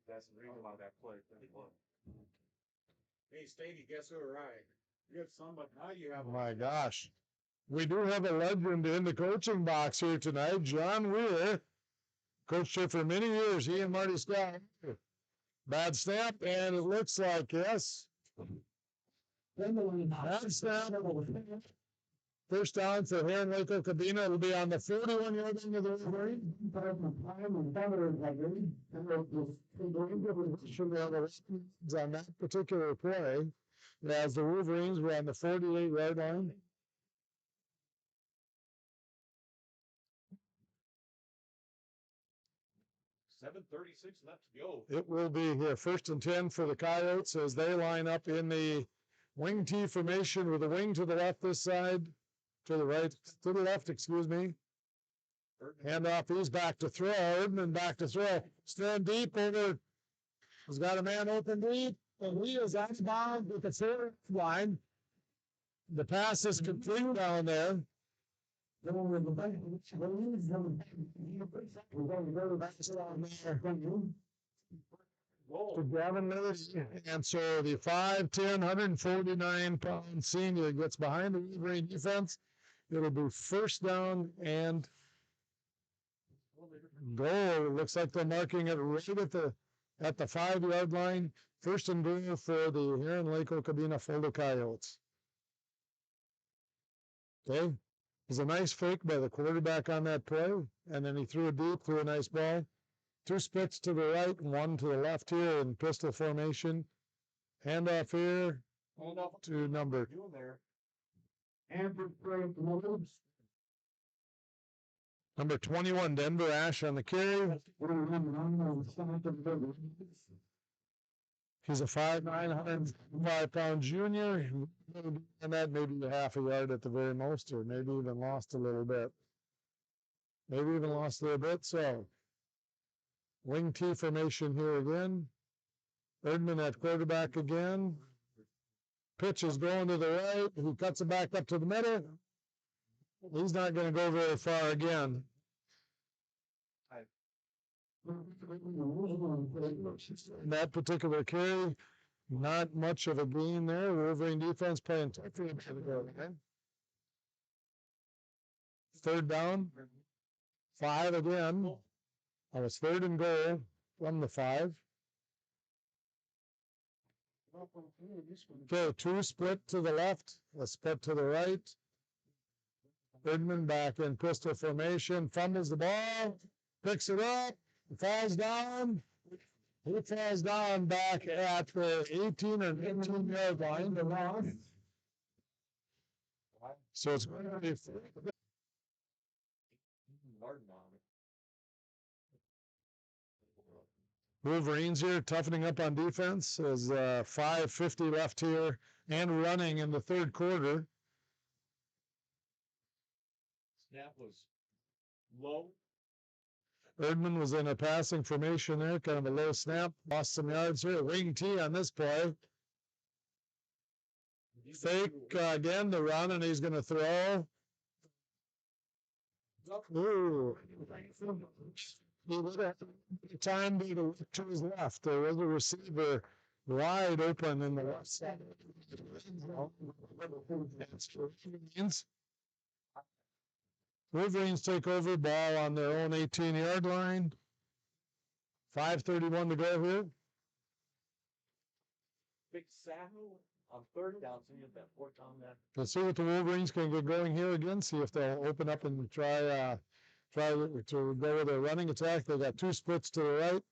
That's the reason why that play. Hey, Stady, guess who arrived? You have somebody. Now you have. Oh my gosh. We do have a legend in the coaching box here tonight, John Weir. Coached here for many years. He and Marty Scott. Bad snap, and it looks like, yes. Bad snap. First down for Heron Waco Cabina. It'll be on the 41-yard line of the Wolverine. On that particular play, as the Wolverines were on the 48-yard line. .36 left to go. It will be here. 1st and 10 for the Coyotes as they line up in the wing T formation with the wing to the left this side. To the right, to the left, excuse me. Handoff, he's back to throw. Erdman back to throw. Stand deep over. He's got a man open deep, and he is outbound with the 4th line. The pass is complete down there. To Gavin Mills. And so the 5'10", 149-pound senior gets behind the Wolverine defense. It'll be 1st down and goal. Looks like they're marking it right at the 5-yard line. 1st and goal for the Heron Waco Cabina Fulda Coyotes. Okay. There's a nice fake by the quarterback on that play, and then he threw it deep, threw a nice ball. 2 splits to the right, 1 to the left here in pistol formation. Handoff here to number Number 21, Denver Ash on the carry. He's a 5'9", 105-pound junior. And that maybe a half a yard at the very most, or maybe even lost a little bit. So, wing T formation here again. Erdman at quarterback again. Pitch is going to the right. He cuts it back up to the middle. He's not going to go very far again. In that particular carry, not much of a gain there. Wolverine defense playing tough. Third down. 5 again. That was 3rd and goal from the 5. Okay, 2 split to the left, a split to the right. Goodman back in pistol formation, fumbles the ball, picks it up, falls down. He falls down back at the 18 or 19-yard line. So it's going to be Wolverines here toughening up on defense as 5:50 left here and running in the 3rd quarter. Snap was low. Erdman was in a passing formation there, kind of a low snap, lost some yards here. Wing T on this play. Fake again the run, and he's going to throw. Ooh. Time to his left. There was a receiver wide open in the left side. Wolverines take over, ball on their own 18-yard line. 5:31 to go here. Big saddle on 3rd down, so you have that 4th down there. Let's see what the Wolverines can get going here again. See if they'll open up and try to go with a running attack. They got 2 splits to the right,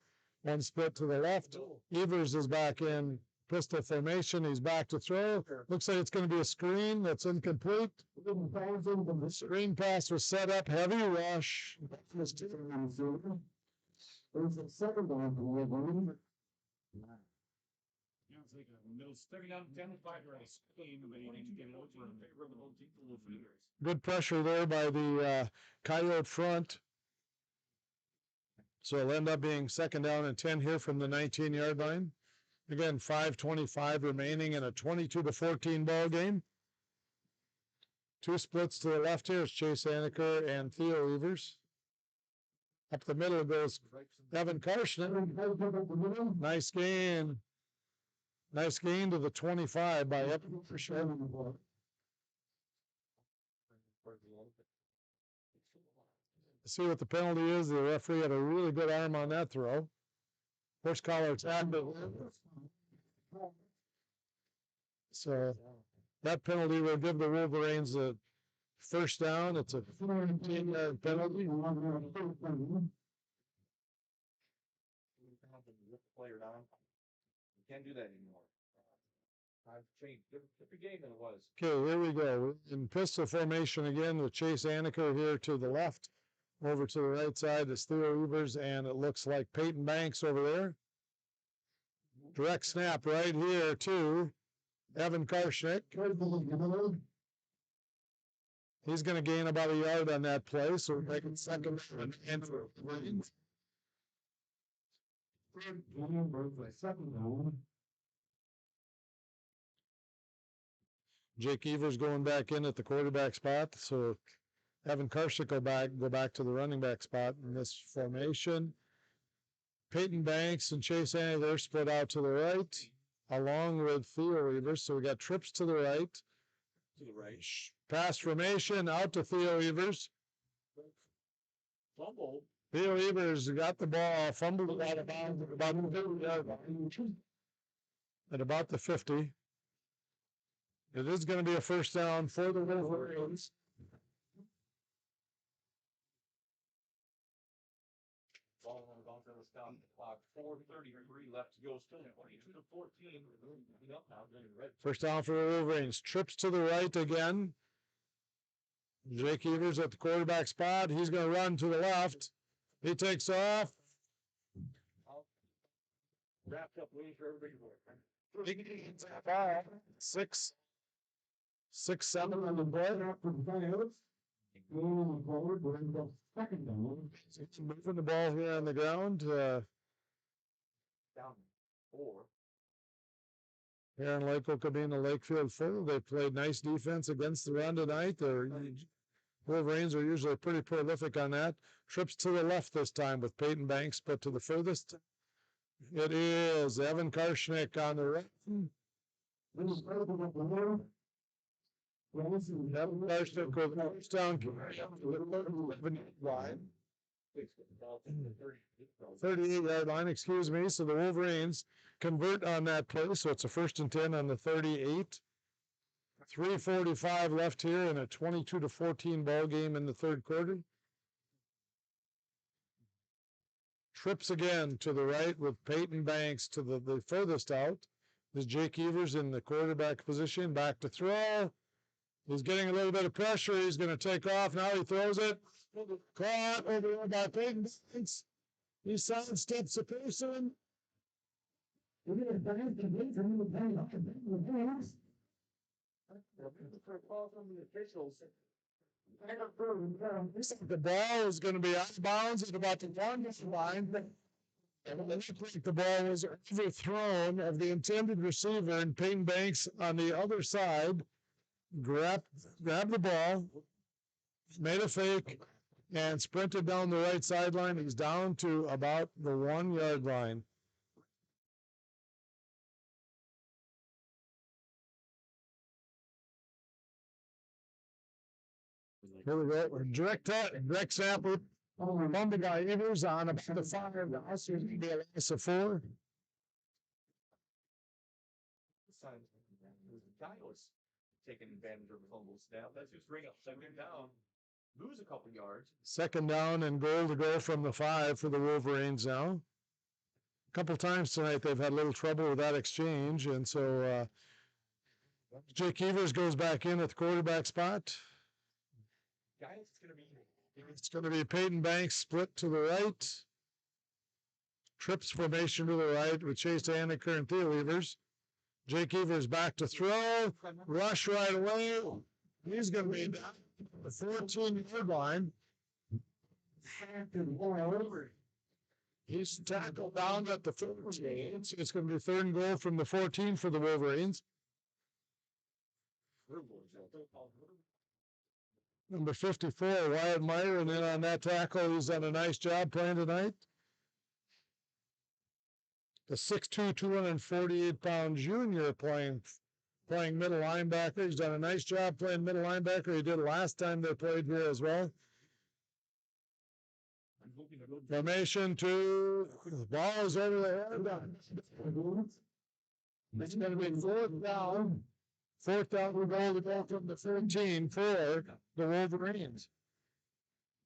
1 split to the left. Evers is back in pistol formation. He's back to throw. Looks like it's going to be a screen that's incomplete. The screen pass was set up. Heavy rush. There's a second one. It's like a middle stepping down 10-5 race. Good pressure there by the Coyote front. So it'll end up being 2nd down and 10 here from the 19-yard line. Again, 5:25 remaining in a 22-14 ball game. 2 splits to the left here is Chase Aneker and Theo Evers. Up the middle goes Evan Karshner. Nice gain. Nice gain to the 25 by Evan Karshner. See what the penalty is. The referee had a really good arm on that throw. Horse collar tag. So that penalty will give the Wolverines a 1st down. It's a 15-yard penalty. You can't do that anymore. I've changed different game than it was. Okay, here we go. In pistol formation again with Chase Aneker here to the left. Over to the right side is Theo Evers, and it looks like Peyton Banks over there. Direct snap right here to Evan Karshnick. He's going to gain about a yard on that play, so we're making 2nd and for Wolverines. Jake Evers going back in at the quarterback spot, so Evan Karshnick go back to the running back spot in this formation. Peyton Banks and Chase Aneker split out to the right, along with Theo Evers. So we got trips to the right. To the right. Pass formation out to Theo Evers. Fumble. Theo Evers got the ball, fumbled at about the 50. It is going to be a 1st down for the Wolverines. Ball on the bounce of the stop clock. 4:33 left to go. Still 22-14. 1st down for the Wolverines. Trips to the right again. Jake Evers at the quarterback spot. He's going to run to the left. He takes off. Wrapped up waiting for everybody to Five, six, 7 on the board. Moving the ball here on the ground. down 4. Here in Lake Okabena, Lakefield Full. They played nice defense against the run tonight. The Wolverines are usually pretty prolific on that. Trips to the left this time with Peyton Banks, but to the furthest, it is Evan Karshnick on the right. Evan Karshnick with the first down line. 38-yard line, excuse me. So the Wolverines convert on that play. So it's a 1st and 10 on the 38. 3:45 left here in a 22-14 ball game in the third quarter. Trips again to the right with Peyton Banks to the furthest out. There's Jake Evers in the quarterback position. Back to throw. He's getting a little bit of pressure. He's going to take off. Now he throws it. Caught over there by Peyton Banks. He sidesteps a person. The ball is going to be out of bounds at about the 1 line. And it looked like the ball was overthrown of the intended receiver, and Peyton Banks on the other side grabbed the ball, made a fake, and sprinted down the right sideline. He's down to about the 1 yard line. Here we go. Direct sample. Remember guy Evers on about the 5. The house is going to be a loss of 4. Coyotes taking advantage of the fumble snap. Let's just bring up 2nd down. Lose a couple yards. 2nd down and goal to go from the 5 for the Wolverines now. A couple times tonight they've had a little trouble with that exchange, and so Jake Evers goes back in at the quarterback spot. Guys, It's going to be Peyton Banks split to the right. Trips formation to the right with Chase Anniker and Theo Evers. Jake Evers back to throw. Rush right away. He's going to be down the 14-yard line. He's tackled down at the 14. It's going to be 3rd and goal from the 14 for the Wolverines. Number 54, Wyatt Meyer, and then on that tackle, he's done a nice job playing tonight. The 6'2", 248-pound junior playing middle linebacker. He's done a nice job playing middle linebacker. He did last time they played here as well. Formation to the ball is over the head. It's going to be 4th down. 4th down, we're going to go from the 13 for the Wolverines.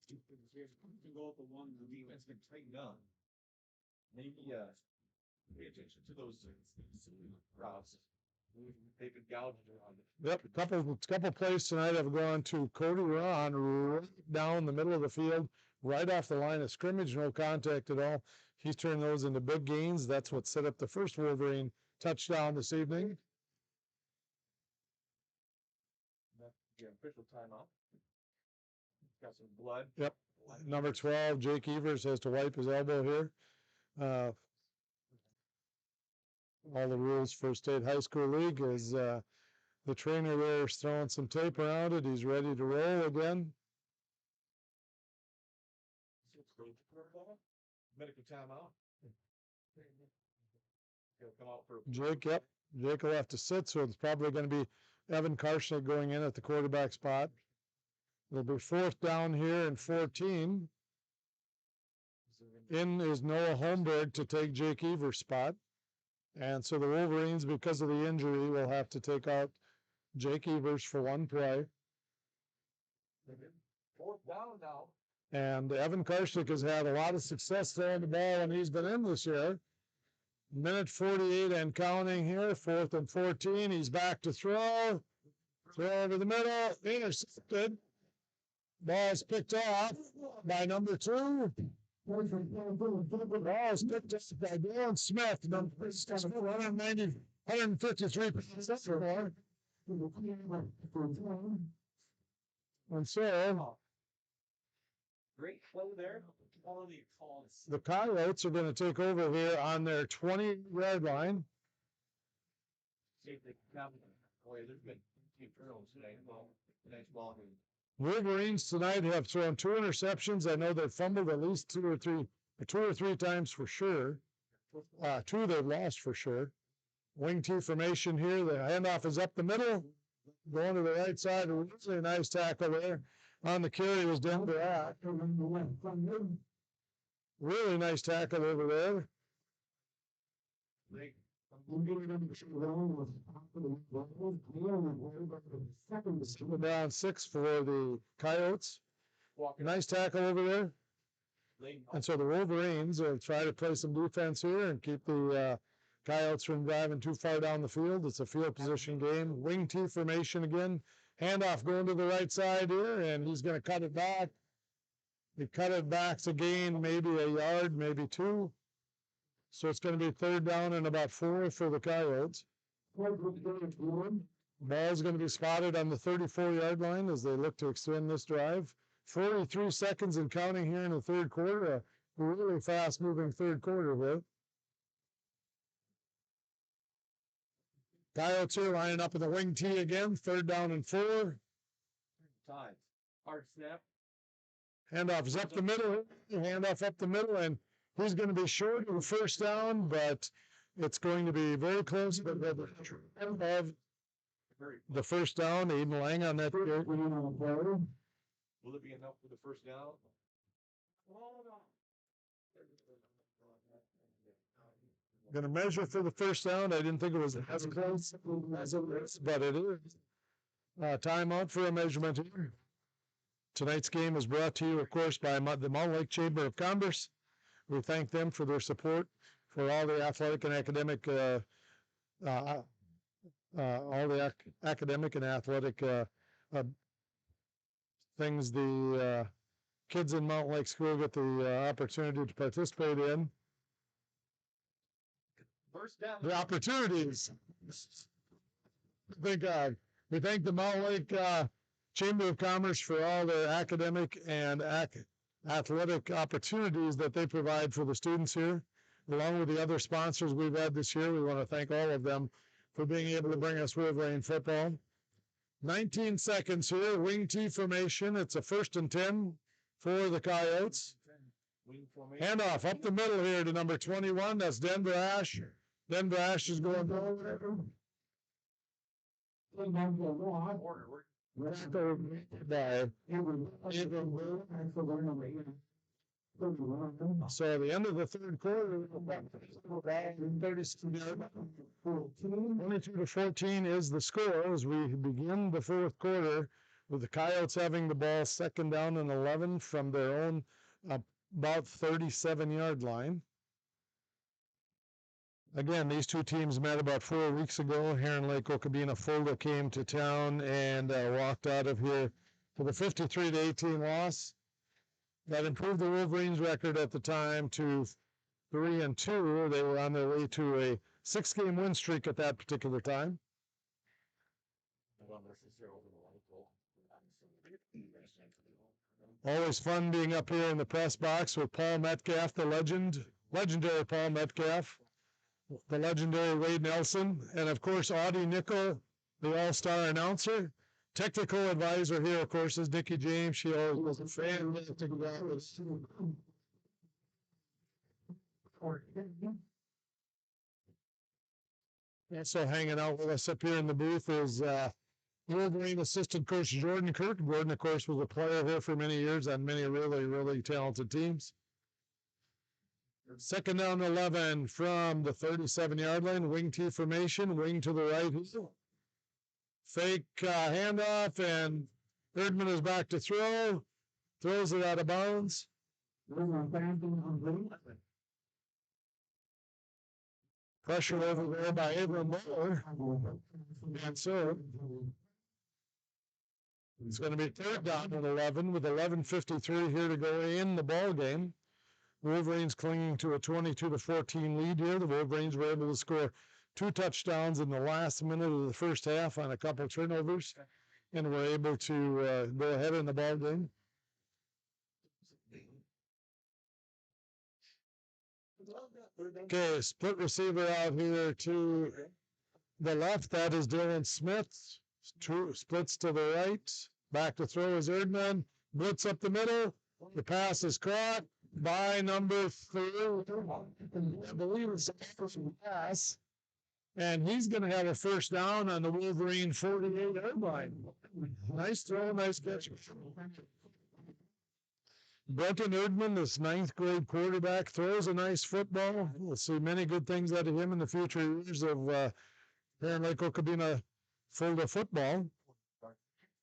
You can go up the one, the defense been tightened up. Maybe pay attention to those routes. They've been gouged around it. Yep, couple plays tonight have gone to Cody Ron right down the middle of the field, right off the line of scrimmage, no contact at all. He's turned those into big gains. That's what set up the first Wolverine touchdown this evening. The official timeout. Got some blood. Yep. Number 12, Jake Evers has to wipe his elbow here. All the rules for State High School League is the trainer there is throwing some tape around it. He's ready to roll again. Medical timeout. He'll come out for Jake, yep. Jake will have to sit, so it's probably going to be Evan Karshnick going in at the quarterback spot. It'll be 4th down here and 14. In is Noah Holmberg to take Jake Evers' spot. And so the Wolverines, because of the injury, will have to take out Jake Evers for one play. 4th down now. And Evan Karshnick has had a lot of success throwing the ball when he's been in this year. Minute 48 and counting here, 4th and 14. He's back to throw. Throw over the middle, intercepted. Ball's picked off by number 2. Ball's picked up by Dylan Smith, number 190, 153 pounds. And so Great flow there. Quality calls. the Coyotes are going to take over here on their 20-yard line. See if they can come. Boy, there's been 2 turnovers today. Well, nice ball game. Wolverines tonight have thrown 2 interceptions. I know they've fumbled at least 2 or 3 times for sure. 2 they've lost for sure. Wing T formation here. The handoff is up the middle, going to the right side. Really a nice tackle there. On the carry was Denver Ash. Really nice tackle over there. Down 6 for the Coyotes. Nice tackle over there. And so the Wolverines will try to play some defense here and keep the Coyotes from driving too far down the field. It's a field position game. Wing T formation again. Handoff going to the right side here, and he's going to cut it back. He cut it back to gain maybe a yard, maybe 2. So it's going to be 3rd down and about 4 for the Coyotes. Ball's going to be spotted on the 34-yard line as they look to extend this drive. 43 seconds and counting here in the 3rd quarter. A really fast-moving 3rd quarter here. Coyotes here lining up in the wing T again. 3rd down and 4. Time. Hard snap. Handoff is up the middle. Handoff up the middle, and he's going to be short of the 1st down, but it's going to be very close. But of the 1st down, Aiden Lang on that. Will it be enough for the 1st down? Going to measure for the 1st down. I didn't think it was as close as it is, but it is. Timeout for a measurement here. Tonight's game is brought to you, of course, by the Mountain Lake Chamber of Commerce. We thank them for their support for all the athletic and academic, academic and athletic things the kids in Mountain Lake School get the opportunity to participate in. 1st down. The opportunities. We thank the Mountain Lake Chamber of Commerce for all their academic and athletic opportunities that they provide for the students here. Along with the other sponsors we've had this year, we want to thank all of them for being able to bring us Wolverine football. 19 seconds here, wing T formation. It's a 1st and 10 for the Coyotes. Handoff up the middle here to number 21. That's Denver Ash. Denver Ash is going over. So at the end of the 3rd quarter, 22-14 is the score as we begin the 4th quarter with the Coyotes having the ball 2nd down and 11 from their own about 37-yard line. Again, these 2 teams met about 4 weeks ago here in Lake Okabena. Fulda came to town and walked out of here for the 53-18 loss. That improved the Wolverines' record at the time to 3-2. They were on their way to a 6-game win streak at that particular time. Always fun being up here in the press box with Paul Metcalf, the legendary Paul Metcalf, the legendary Wade Nelson, and of course Audie Nickel, the all-star announcer. Technical advisor here, of course, is Nikki James. She always was a fan. Also hanging out with us up here in the booth is Wolverine assistant coach Jordan Kirk. Jordan, of course, was a player here for many years on many really, really talented teams. 2nd down 11 from the 37-yard line. Wing T formation, wing to the right. Fake handoff, and Erdman is back to throw. Throws it out of bounds. Pressure over there by Abram Miller. And so It's going to be third down at 11 with 11:53 here to go in the ball game. Wolverines clinging to a 22-14 lead here. The Wolverines were able to score 2 touchdowns in the last minute of the first half on a couple turnovers, and were able to go ahead in the ball game. Okay, split receiver out here to the left. That is Dylan Smith. Splits to the right. Back to throw is Erdman. Blitz up the middle. The pass is caught by number 3. I believe it's a first pass. And he's going to have a first down on the Wolverine 48-yard line. Nice throw, nice catch. Brenton Erdman, this 9th grade quarterback, throws a nice football. We'll see many good things out of him in the future years of here in Lake Okabena Fulda football.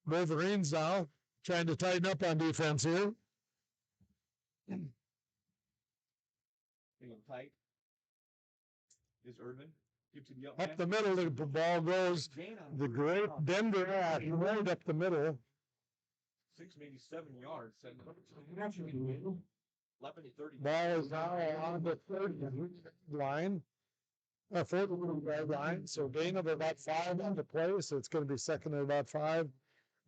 Wolverines now trying to tighten up on defense here. Being tight. Is Erdman. Up the middle, the ball goes. The great Denver Ash right up the middle. 6, maybe 7 yards. 11:30. Ball is now on the 30 line. 40-yard line. So gain of about 5 on the play. So it's going to be second and about 5.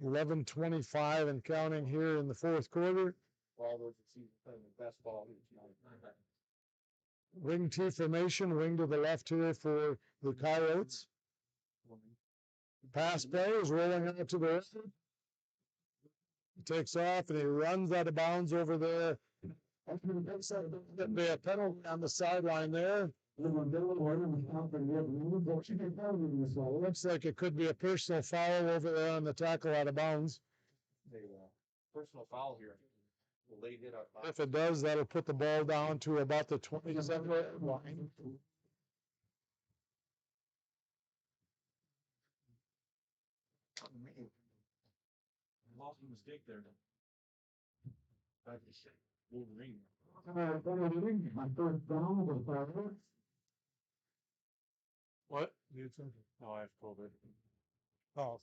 11:25 and counting here in the fourth quarter. Playing the best ball. Wing T formation, wing to the left here for the Coyotes. Pass play is rolling out to the right. He takes off and he runs out of bounds over there. There'll be a penalty on the sideline there. Looks like it could be a personal foul over there on the tackle out of bounds. Personal foul here. Late hit up. If it does, that'll put the ball down to about the 27-yard line. Lost a mistake there. Wolverine. What? Oh, I have COVID. Oh,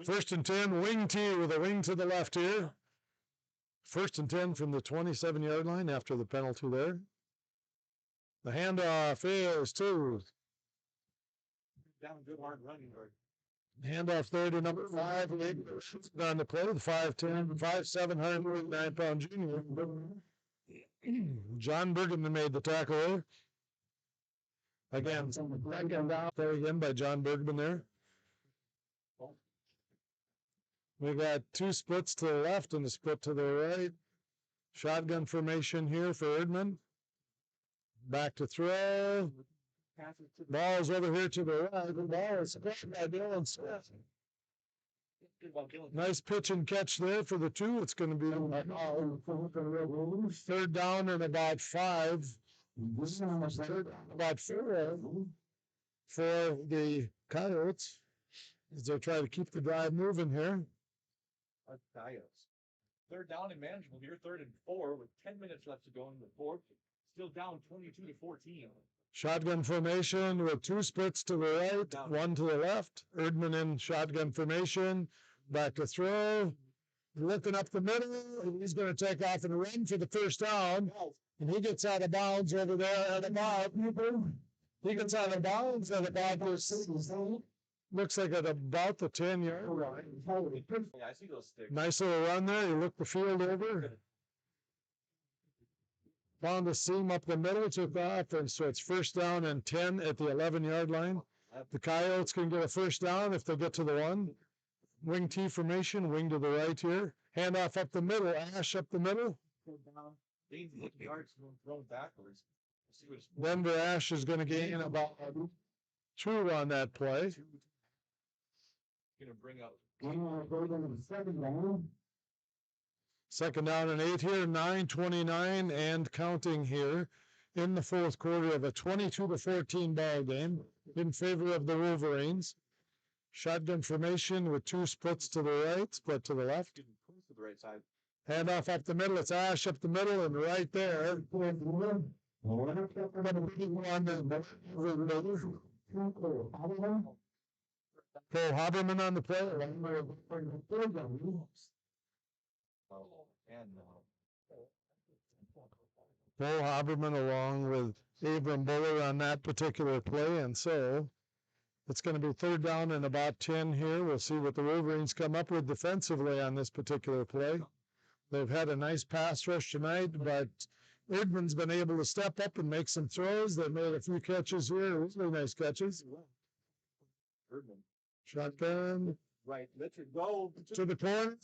First and 10, wing T with a wing to the left here. First and 10 from the 27-yard line after the penalty there. The handoff is to. Down good hard running. Handoff there to number 5. On the play, the 5'10", 5'7", 109-pound junior. John Bergman made the tackle there. Again, second down there again by John Bergman there. We got 2 splits to the left and a split to the right. Shotgun formation here for Erdman. Back to throw. Ball's over here to the right. The ball is split by Dylan Smith. Nice pitch and catch there for the 2. It's going to be third down and about 5. About 4 for the Coyotes as they try to keep the drive moving here. Coyotes. Third down and manageable here. 3rd and 4 with 10 minutes left to go in the fourth. Still down 22-14. Shotgun formation with 2 splits to the right, 1 to the left. Erdman in shotgun formation. Back to throw. Looking up the middle. He's going to take off and run for the first down. And he gets out of bounds over there at about. He gets out of bounds at about this. Looks like at about the 10-yard line. Yeah, I see those sticks. Nice little run there. He looked the field over. Found a seam up the middle, took off, and so it's first down and 10 at the 11-yard line. The Coyotes can get a first down if they get to the 1. Wing T formation, wing to the right here. Handoff up the middle, Ash up the middle. Yards thrown backwards. Denver Ash is going to gain about 2 on that play. Going to bring up. Second down and 8 here, 9:29 and counting here in the fourth quarter of a 22-14 ball game in favor of the Wolverines. Shotgun formation with 2 splits to the right, split to the left. To the right side. Handoff up the middle. It's Ash up the middle and right there. Cole Haberman on the play. Cole Haberman along with Abram Buller on that particular play, and so it's going to be third down and about 10 here. We'll see what the Wolverines come up with defensively on this particular play. They've had a nice pass rush tonight, but Erdman's been able to step up and make some throws. They've made a few catches here, really nice catches. Shotgun. Right, let it go. To the corner.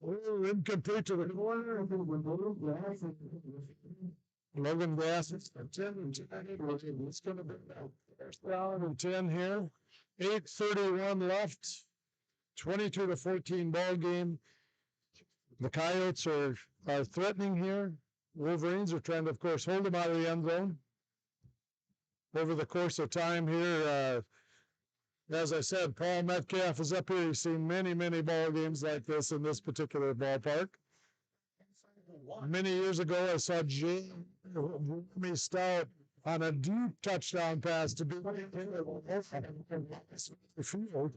Oh, incomplete to the corner. Logan Glass. It's going to be first down and 10 here. 8:31 left. 22-14 ball game. The Coyotes are threatening here. Wolverines are trying to, of course, hold them out of the end zone. Over the course of time here, as I said, Paul Metcalf is up here. He's seen many, many ball games like this in this particular ballpark. Many years ago, I saw Jamie Stout on a deep touchdown pass to be the field.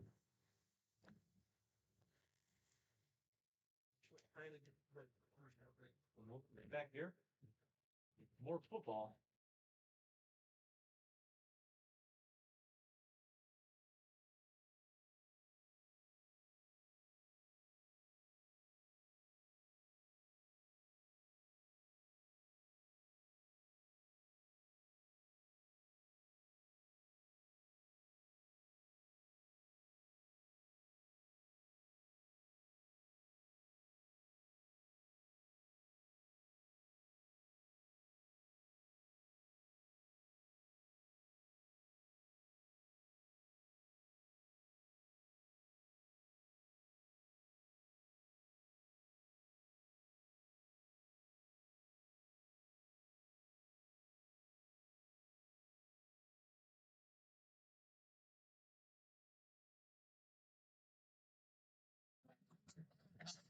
Back here, more football.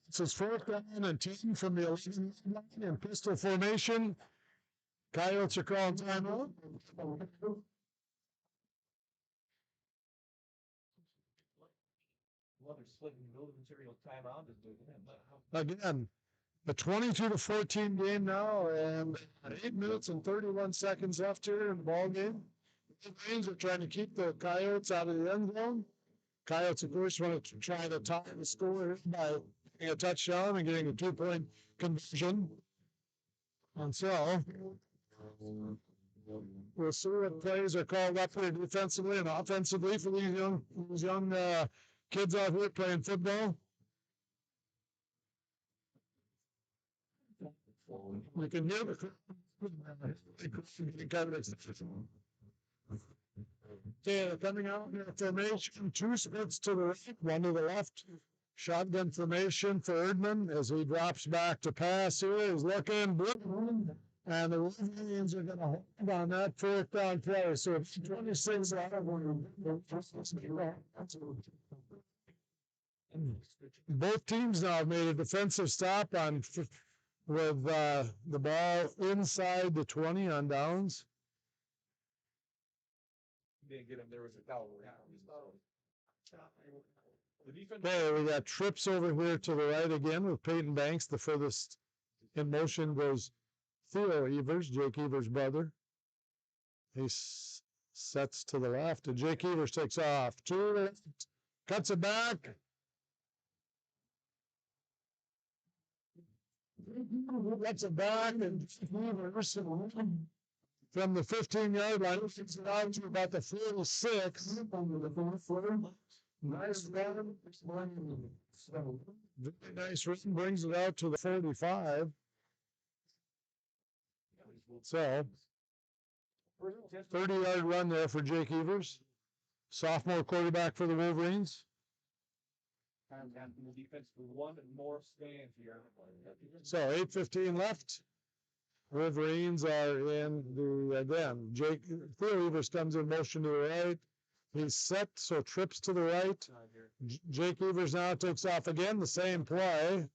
So it's fourth down and 10 from the 11 line in pistol formation. Coyotes are calling timeout. Well, they're splitting building material timeout. Again, a 22-14 game now, and 8 minutes and 31 seconds left here in the ball game. The Wolverines are trying to keep the Coyotes out of the end zone. Coyotes, of course, want to try to tie the score by getting a touchdown and getting a 2-point conversion. And so, we'll see what plays are called up here defensively and offensively for these young kids out here playing football. We can hear the they're coming out in formation, 2 splits to the right, 1 to the left. Shotgun formation for Erdman as he drops back to pass here. He's looking, and the Wolverines are going to hold on that fourth down play. So it's 26 out of both teams now have made a defensive stop on with the ball inside the 20 on downs. Didn't get him. There was a foul. Okay, we got trips over here to the right again with Peyton Banks. The furthest in motion goes Theo Evers, Jake Evers' brother. He sets to the left, and Jake Evers takes off. To the left, cuts it back. Cuts it back, and Evers from the 15-yard line, it's down to about the 46. Nice run. Very nice run, brings it out to the 45. So, 30-yard run there for Jake Evers, sophomore quarterback for the Wolverines. And the defense for 1 more stand here. So 8:15 left. Wolverines are in the, again, Theo Evers comes in motion to the right. He's set, so trips to the right. Jake Evers now takes off again, the same play.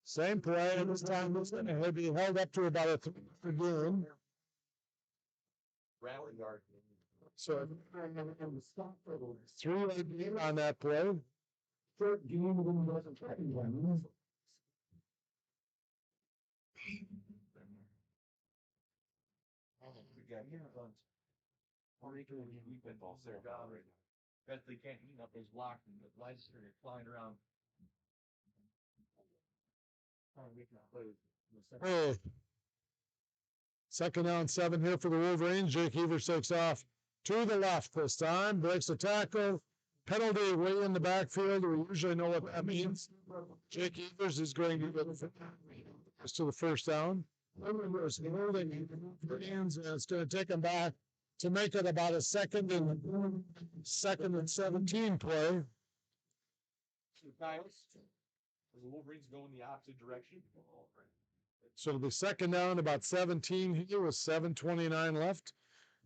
Same play, and this time it's going to be held up to about a 3-yard gain. So 3 on that play. Short game wasn't tracking one. We got here on. Or we can we've been all there. Bet they can't eat up those blocks and the lights are flying around. Hey. Second down 7 here for the Wolverines. Jake Evers takes off to the left this time, breaks the tackle. Penalty way in the backfield. We usually know what that means. Jake Evers is going to get to the first down. It's going to take him back to make it about a second and 17 play. The Wolverines go in the opposite direction. So it'll be second down, about 17 here with 7:29 left.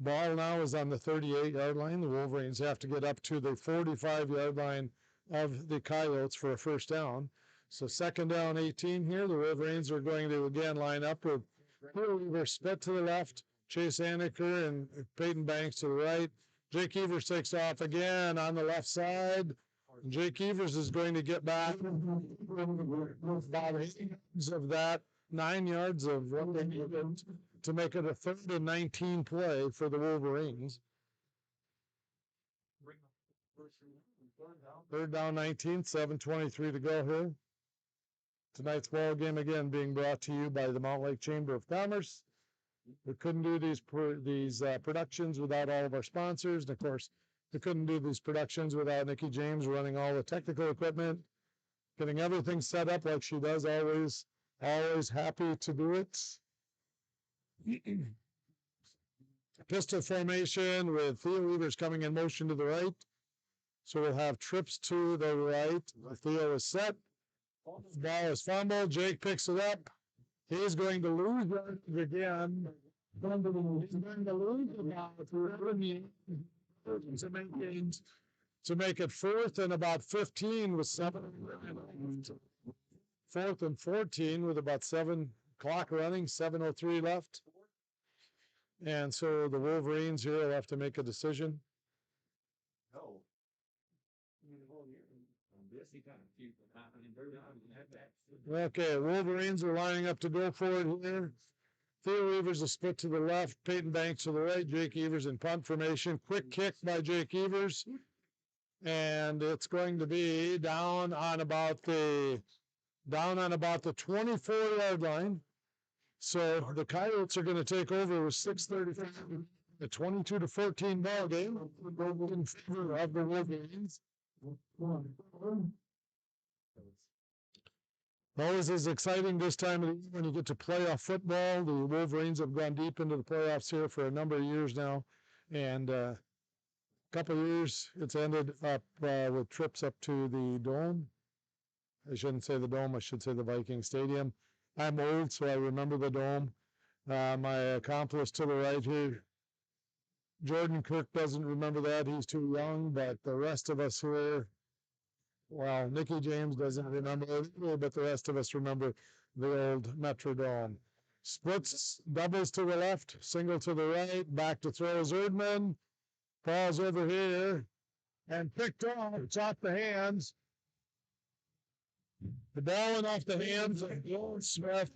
Ball now is on the 38-yard line. The Wolverines have to get up to the 45-yard line of the Coyotes for a first down. So second down 18 here. The Wolverines are going to again line up with Weaver split to the left, Chase Aniker and Peyton Banks to the right. Jake Evers takes off again on the left side. Jake Evers is going to get back about 8 yards of that, 9 yards of what they needed to make it a 3rd and 19 play for the Wolverines. Third down 19, 7:23 to go here. Tonight's ball game again being brought to you by the Mount Lake Chamber of Commerce. We couldn't do these productions without all of our sponsors. And of course, we couldn't do these productions without Nikki James running all the technical equipment, getting everything set up like she does always. Always happy to do it. Pistol formation with Theo Evers coming in motion to the right. So we'll have trips to the right. Theo is set. The ball is fumbled. Jake picks it up. He's going to lose it again. He's going to lose about to make it 4th and about 15 with 7. 4th and 14 with about 7 clock running, 7:03 left. And so the Wolverines here will have to make a decision. Okay, Wolverines are lining up to go for it here. Theo Evers is split to the left, Peyton Banks to the right, Jake Evers in punt formation. Quick kick by Jake Evers. And it's going to be down on about the 24-yard line. So the Coyotes are going to take over with 6:35, a 22-14 ball game in favor of the Wolverines. Always is exciting this time of the year when you get to playoff football. The Wolverines have gone deep into the playoffs here for a number of years now. And a couple of years it's ended up with trips up to the Dome. I shouldn't say the Dome, I should say the Viking Stadium. I'm old, so I remember the Dome. My accomplice to the right here, Jordan Kirk, doesn't remember that. He's too young, but the rest of us here, well, Nikki James doesn't remember it, but the rest of us remember the old Metrodome. Splits, doubles to the left, single to the right, back to throw Erdman. Falls over here and picked off. It's off the hands. The ball went off the hands of Dylan Smith.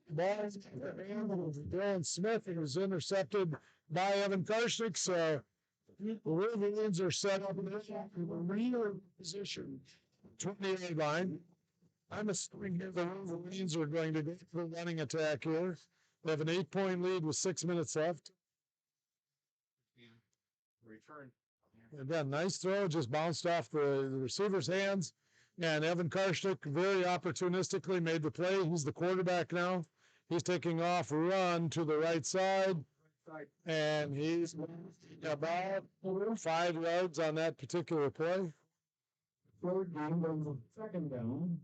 Ball off the hands of Dylan Smith. It was intercepted by Evan Karshnick. So the Wolverines are set up in the position, 20-yard line. I'm assuming here the Wolverines are going to go for the running attack here. They have an 8-point lead with 6 minutes left. Return. Again, nice throw, just bounced off the receiver's hands. And Evan Karshnick very opportunistically made the play. He's the quarterback now. He's taking off, run to the right side. And he's about 5 yards on that particular play. Third down, second down.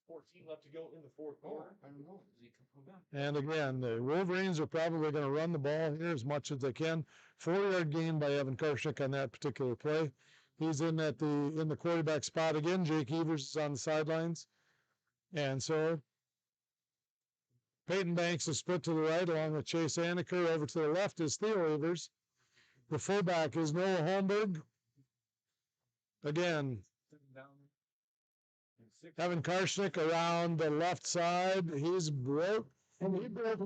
14 left to go in the fourth quarter. I don't know. And again, the Wolverines are probably going to run the ball here as much as they can. 4-yard gain by Evan Karshnick on that particular play. He's in the quarterback spot again. Jake Evers is on the sidelines. And so Peyton Banks is split to the right along with Chase Aniker. Over to the left is Theo Evers. The fullback is Noah Holmberg. Again, Evan Karshnick around the left side. He's broke. And he broke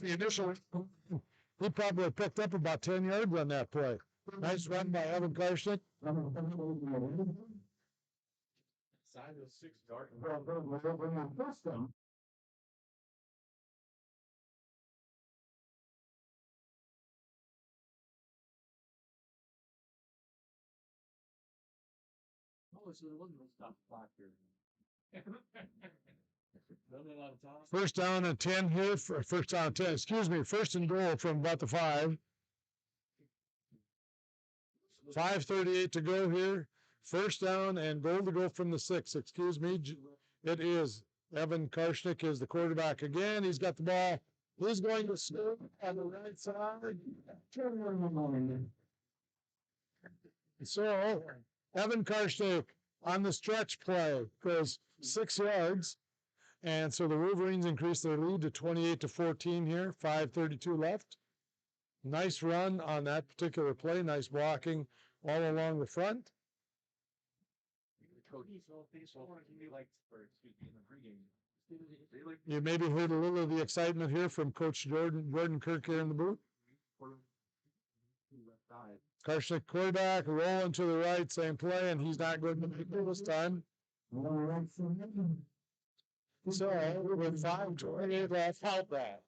the initial. He probably picked up about 10 yards on that play. Nice run by Evan Karshnick. Side of 6 yard. Oh, so there wasn't a stop clock here. First down and 10 here. First down and 10. Excuse me. First and goal from about the 5. 5:38 to go here. First down and goal to go from the 6. Excuse me. It is Evan Karshnick is the quarterback again. He's got the ball. He's going to score on the right side. So Evan Karshnick on the stretch play goes 6 yards. And so the Wolverines increase their lead to 28-14 here. 5:32 left. Nice run on that particular play. Nice blocking all along the front. You maybe heard a little of the excitement here from Coach Jordan Kirk here in the booth. Karshnick quarterback, rolling to the right, same play, and he's not going to make it this time. So, with 5:28 left, help that.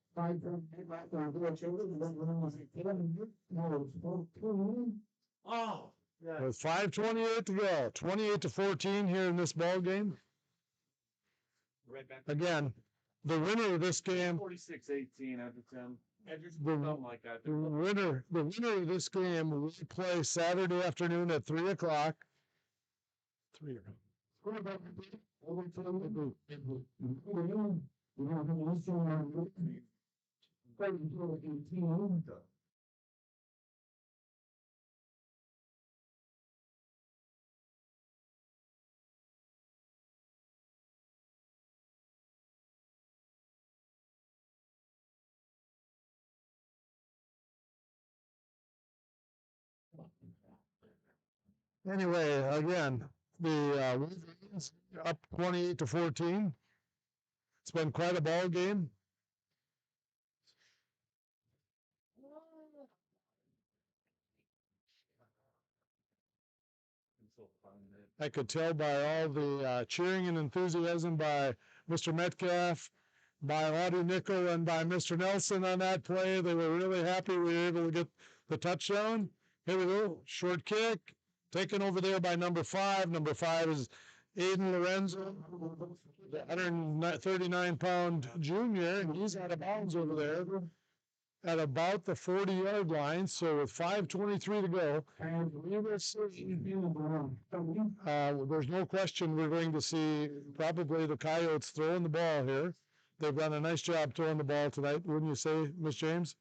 Oh, yeah. With 5:28 to go, 28-14 here in this ball game. Right back. Again, the winner of this game. 46-18 after 10. The, Like that. the winner of this game will play Saturday afternoon at 3 o'clock. 3 o'clock. Anyway, again, the Wolverines up 28-14. It's been quite a ball game. I could tell by all the cheering and enthusiasm by Mr. Metcalf, by Audie Nickel, and by Mr. Nelson on that play. They were really happy we were able to get the touchdown. Here we go. Short kick. Taken over there by number 5. Number 5 is Aiden Lorenzo, the 139-pound junior, and he's out of bounds over there at about the 40-yard line. So with 5:23 to go, we will see. There's no question we're going to see probably the Coyotes throwing the ball here. They've done a nice job throwing the ball tonight, wouldn't you say, Miss James?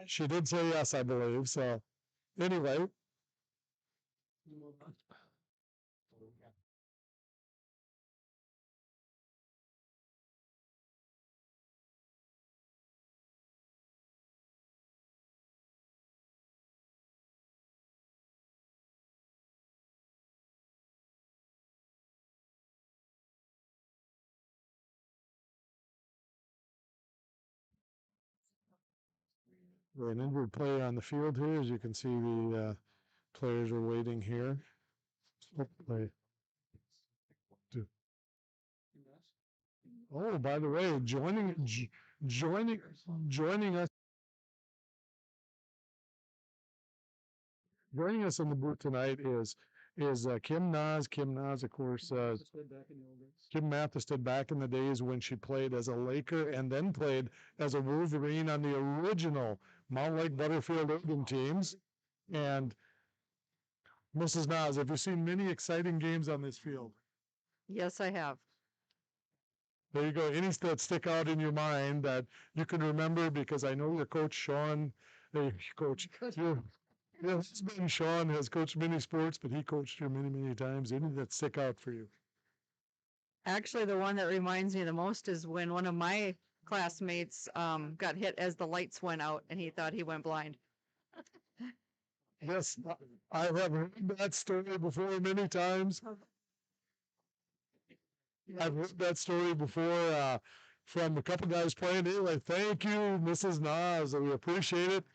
She did say yes, I believe. So, anyway. An injured player on the field here. As you can see, the players are waiting here. Oh, by the way, joining us in the booth tonight is Kim Nas. Kim Nas, of course, Kim Mathested back in the days when she played as a Laker and then played as a Wolverine on the original Mount Lake Butterfield Urban teams. And Mrs. Nas, have you seen many exciting games on this field? Yes, I have. There you go. Any that stick out in your mind that you can remember, because I know your coach Sean, your husband Sean has coached many sports, but he coached you many, many times. Any that stick out for you? Actually, the one that reminds me the most is when one of my classmates got hit as the lights went out and he thought he went blind. Yes, I have heard that story before many times. I've heard that story before from a couple guys playing. They're like, "Thank you, Mrs. Nas. We appreciate it."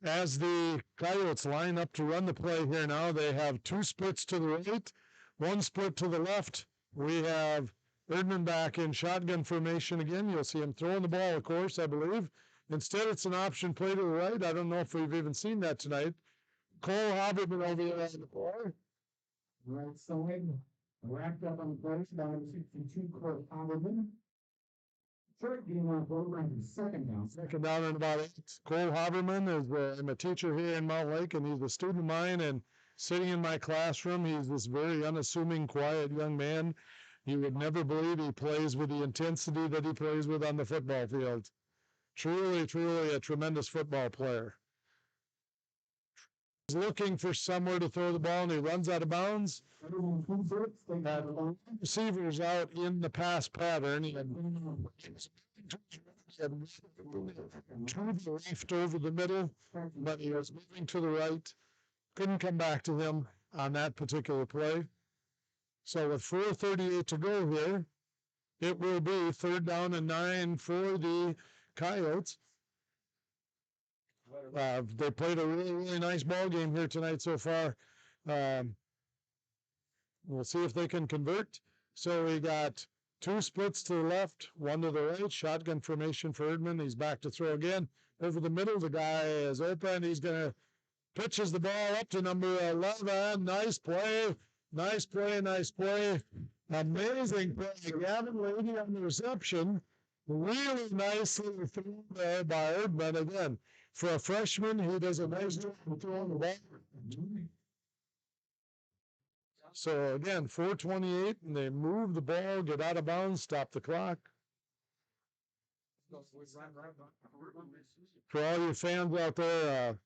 As the Coyotes line up to run the play here now, they have two splits to the right, one split to the left. We have Erdman back in shotgun formation again. You'll see him throwing the ball, of course, I believe. Instead, it's an option play to the right. I don't know if we've even seen that tonight. Cole Haberman over there on the floor. Right side, wrapped up on the bench, down 62, Cole Haberman. Third game on program, second down. Second down and about 8. Cole Haberman is I'm a teacher here in Mount Lake, and he's a student of mine. And sitting in my classroom, he's this very unassuming, quiet young man. You would never believe he plays with the intensity that he plays with on the football field. Truly, truly a tremendous football player. He's looking for somewhere to throw the ball, and he runs out of bounds. Receivers out in the pass pattern. He had to the left over the middle, but he was moving to the right. Couldn't come back to him on that particular play. So with 4:38 to go here, it will be 3rd down and 9 for the Coyotes. They played a really, really nice ball game here tonight so far. We'll see if they can convert. So we got two splits to the left, one to the right. Shotgun formation for Erdman. He's back to throw again. Over the middle, the guy is open. He's going to pitches the ball up to number 11. Nice play. Nice play. Nice play. Amazing play. Gavin Lady on the reception. Really nicely thrown there by Erdman. Again, for a freshman, he does a nice job of throwing the ball. So again, 4:28, and they move the ball, get out of bounds, stop the clock. For all you fans out there,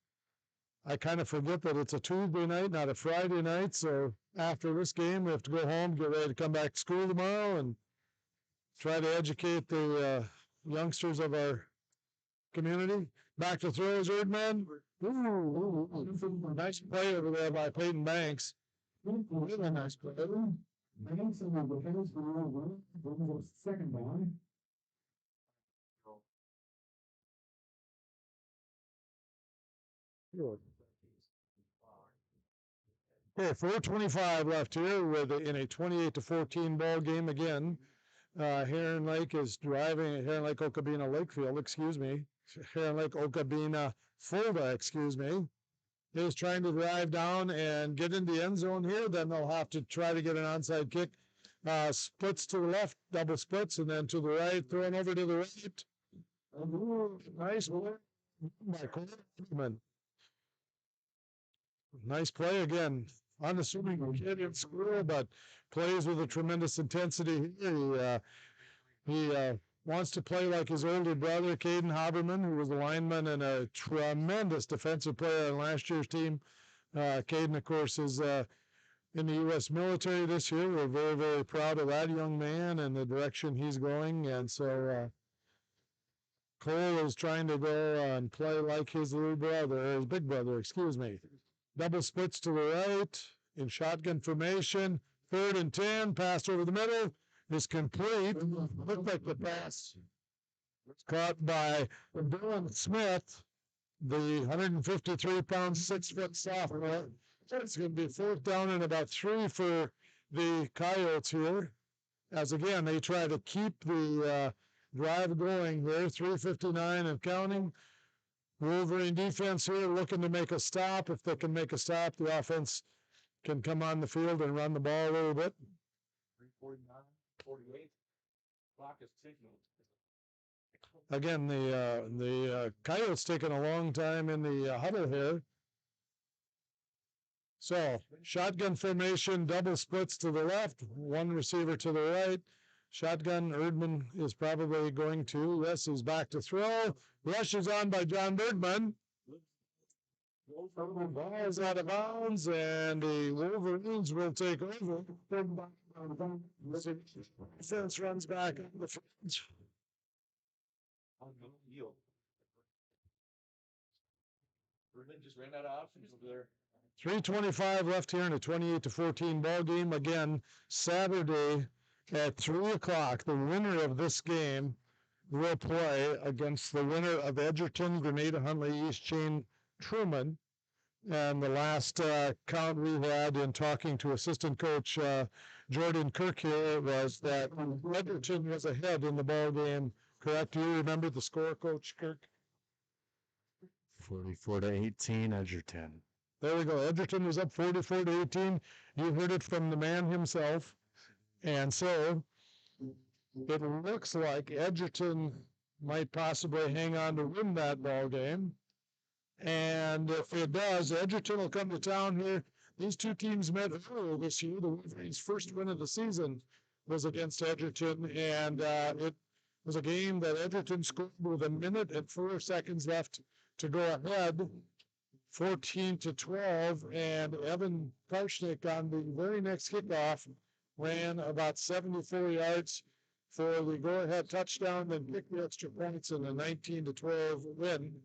I kind of forget that it's a Tuesday night, not a Friday night. So after this game, we have to go home, get ready to come back to school tomorrow, and try to educate the youngsters of our community. Back to throws, Erdman. Ooh, nice play over there by Peyton Banks. Really nice play. Second down. Okay, 4:25 left here in a 28-14 ball game again. Heron Lake is driving, Heron Lake Okabena Lakefield, excuse me. Heron Lake Okabena Fulda, excuse me, is trying to drive down and get in the end zone here. Then they'll have to try to get an onside kick. Splits to the left, double splits, and then to the right, throwing over to the right. Nice play by Coleman. Nice play again. Unassuming kid in school, but plays with a tremendous intensity. He wants to play like his older brother, Caden Haberman, who was a lineman and a tremendous defensive player on last year's team. Caden, of course, is in the U.S. military this year. We're very, very proud of that young man and the direction he's going. And so Cole is trying to go and play like his little brother, or his big brother, excuse me. Double splits to the right in shotgun formation. 3rd and 10, pass over the middle is complete. Looked like the pass was caught by Dylan Smith, the 153-pound, 6-foot sophomore. It's going to be 4th down and about 3 for the Coyotes here. As again, they try to keep the drive going there. 3:59 and counting. Wolverine defense here looking to make a stop. If they can make a stop, the offense can come on the field and run the ball a little bit. 3:49, 48. Clock is ticking. Again, the Coyotes taking a long time in the huddle here. So shotgun formation, double splits to the left, one receiver to the right. Shotgun, Erdman is probably going to. Yes, he's back to throw. Rush is on by John Bergman. Ball is out of bounds, and the Wolverines will take over. Defense runs back on the field. On the yield. Berlin just ran out of options over there. 3:25 left here in a 28-14 ball game. Again, Saturday at 3 o'clock. The winner of this game will play against the winner of Edgerton, Grenada, Huntley, East Chain, Truman. And the last count we had in talking to assistant coach Jordan Kirk here was that Edgerton was ahead in the ball game. Correct? Do you remember the score, Coach Kirk? 44-18 Edgerton. There we go. Edgerton was up 44-18. You heard it from the man himself. And so it looks like Edgerton might possibly hang on to win that ball game. And if it does, Edgerton will come to town here. These two teams met earlier this year. The Wolverines' first win of the season was against Edgerton, and it was a game that Edgerton scored with 1 minute and 4 seconds left to go ahead, 14-12, and Evan Karshnick on the very next kickoff ran about 74 yards for the go-ahead touchdown, then kicked the extra points in a 19-12 win.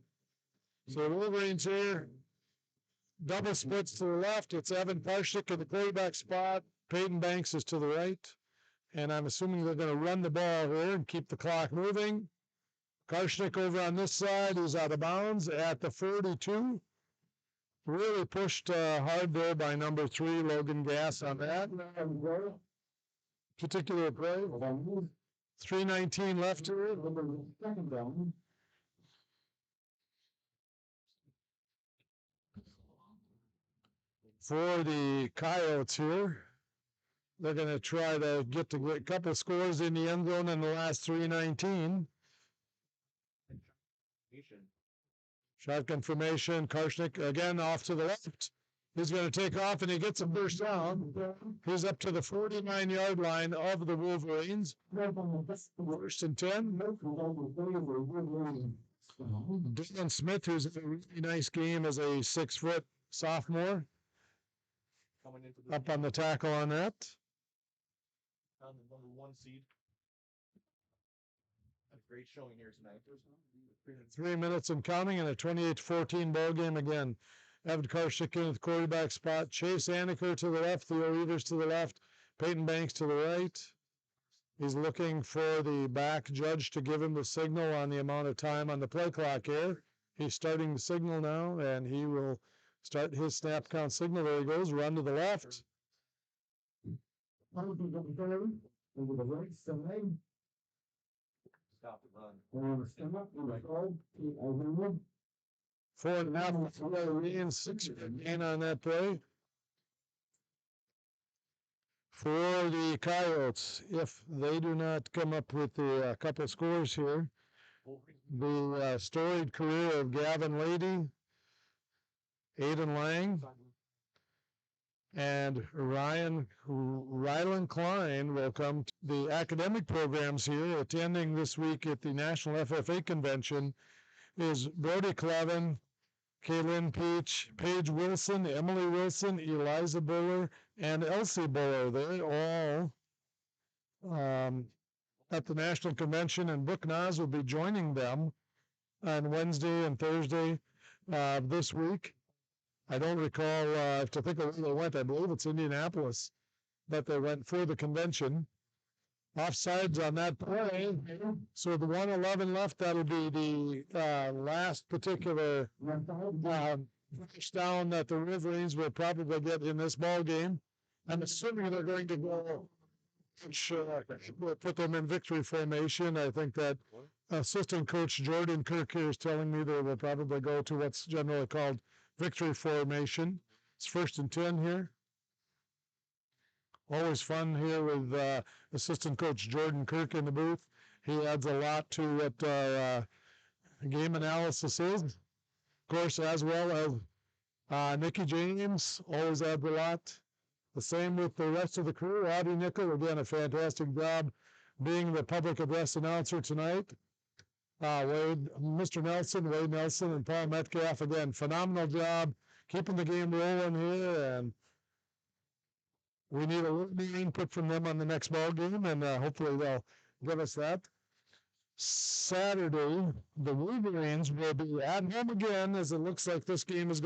So the Wolverines here, double splits to the left. It's Evan Karshnick in the quarterback spot. Peyton Banks is to the right. And I'm assuming they're going to run the ball here and keep the clock moving. Karshnick over on this side is out of bounds at the 42. Really pushed hard there by number 3, Logan Gass, on that particular play. 3:19 left here. Second down. For the Coyotes here, they're going to try to get a couple scores in the end zone in the last 3:19. Shotgun formation. Karshnick again off to the left. He's going to take off and he gets a first down. He's up to the 49-yard line of the Wolverines. First and 10. Dylan Smith, who's in a really nice game as a 6-foot sophomore. Up on the tackle on that. On the number 1 seed. A great showing here tonight. 3 minutes and counting in a 28-14 ball game again. Evan Karshnick in the quarterback spot. Chase Aniker to the left. Theo Evers to the left. Peyton Banks to the right. He's looking for the back judge to give him the signal on the amount of time on the play clock here. He's starting the signal now, and he will start his snap count signal. There he goes. Run to the left. Stop the run. 4.5 Wolverines, 6 gain on that play. For the Coyotes, if they do not come up with the couple scores here, the storied career of Gavin Lady, Aiden Lang, and Rylan Klein will come to the academic programs here. Attending this week at the National FFA Convention is Brody Clevin, Kaylin Peach, Paige Wilson, Emily Wilson, Eliza Buller, and Elsie Buller. They're all at the National Convention, and Brooke Nas will be joining them on Wednesday and Thursday this week. I don't recall to think of where they went. I believe it's Indianapolis that they went for the convention. Offsides on that play. So the 1:11 left, that'll be the last particular first down that the Wolverines will probably get in this ball game. I'm assuming they're going to go, which will put them in victory formation. I think that assistant coach Jordan Kirk here is telling me they will probably go to what's generally called victory formation. It's 1st and 10 here. Always fun here with assistant coach Jordan Kirk in the booth. He adds a lot to what game analysis is. Of course, as well as Nikki James always adds a lot. The same with the rest of the crew. Audie Nickel, again, a fantastic job being the public address announcer tonight. Mr. Nelson, Wade Nelson, and Paul Metcalf, again, phenomenal job keeping the game rolling here, and we need a little more input from them on the next ball game, and hopefully they'll give us that. Saturday, the Wolverines will be at home again, as it looks like this game is going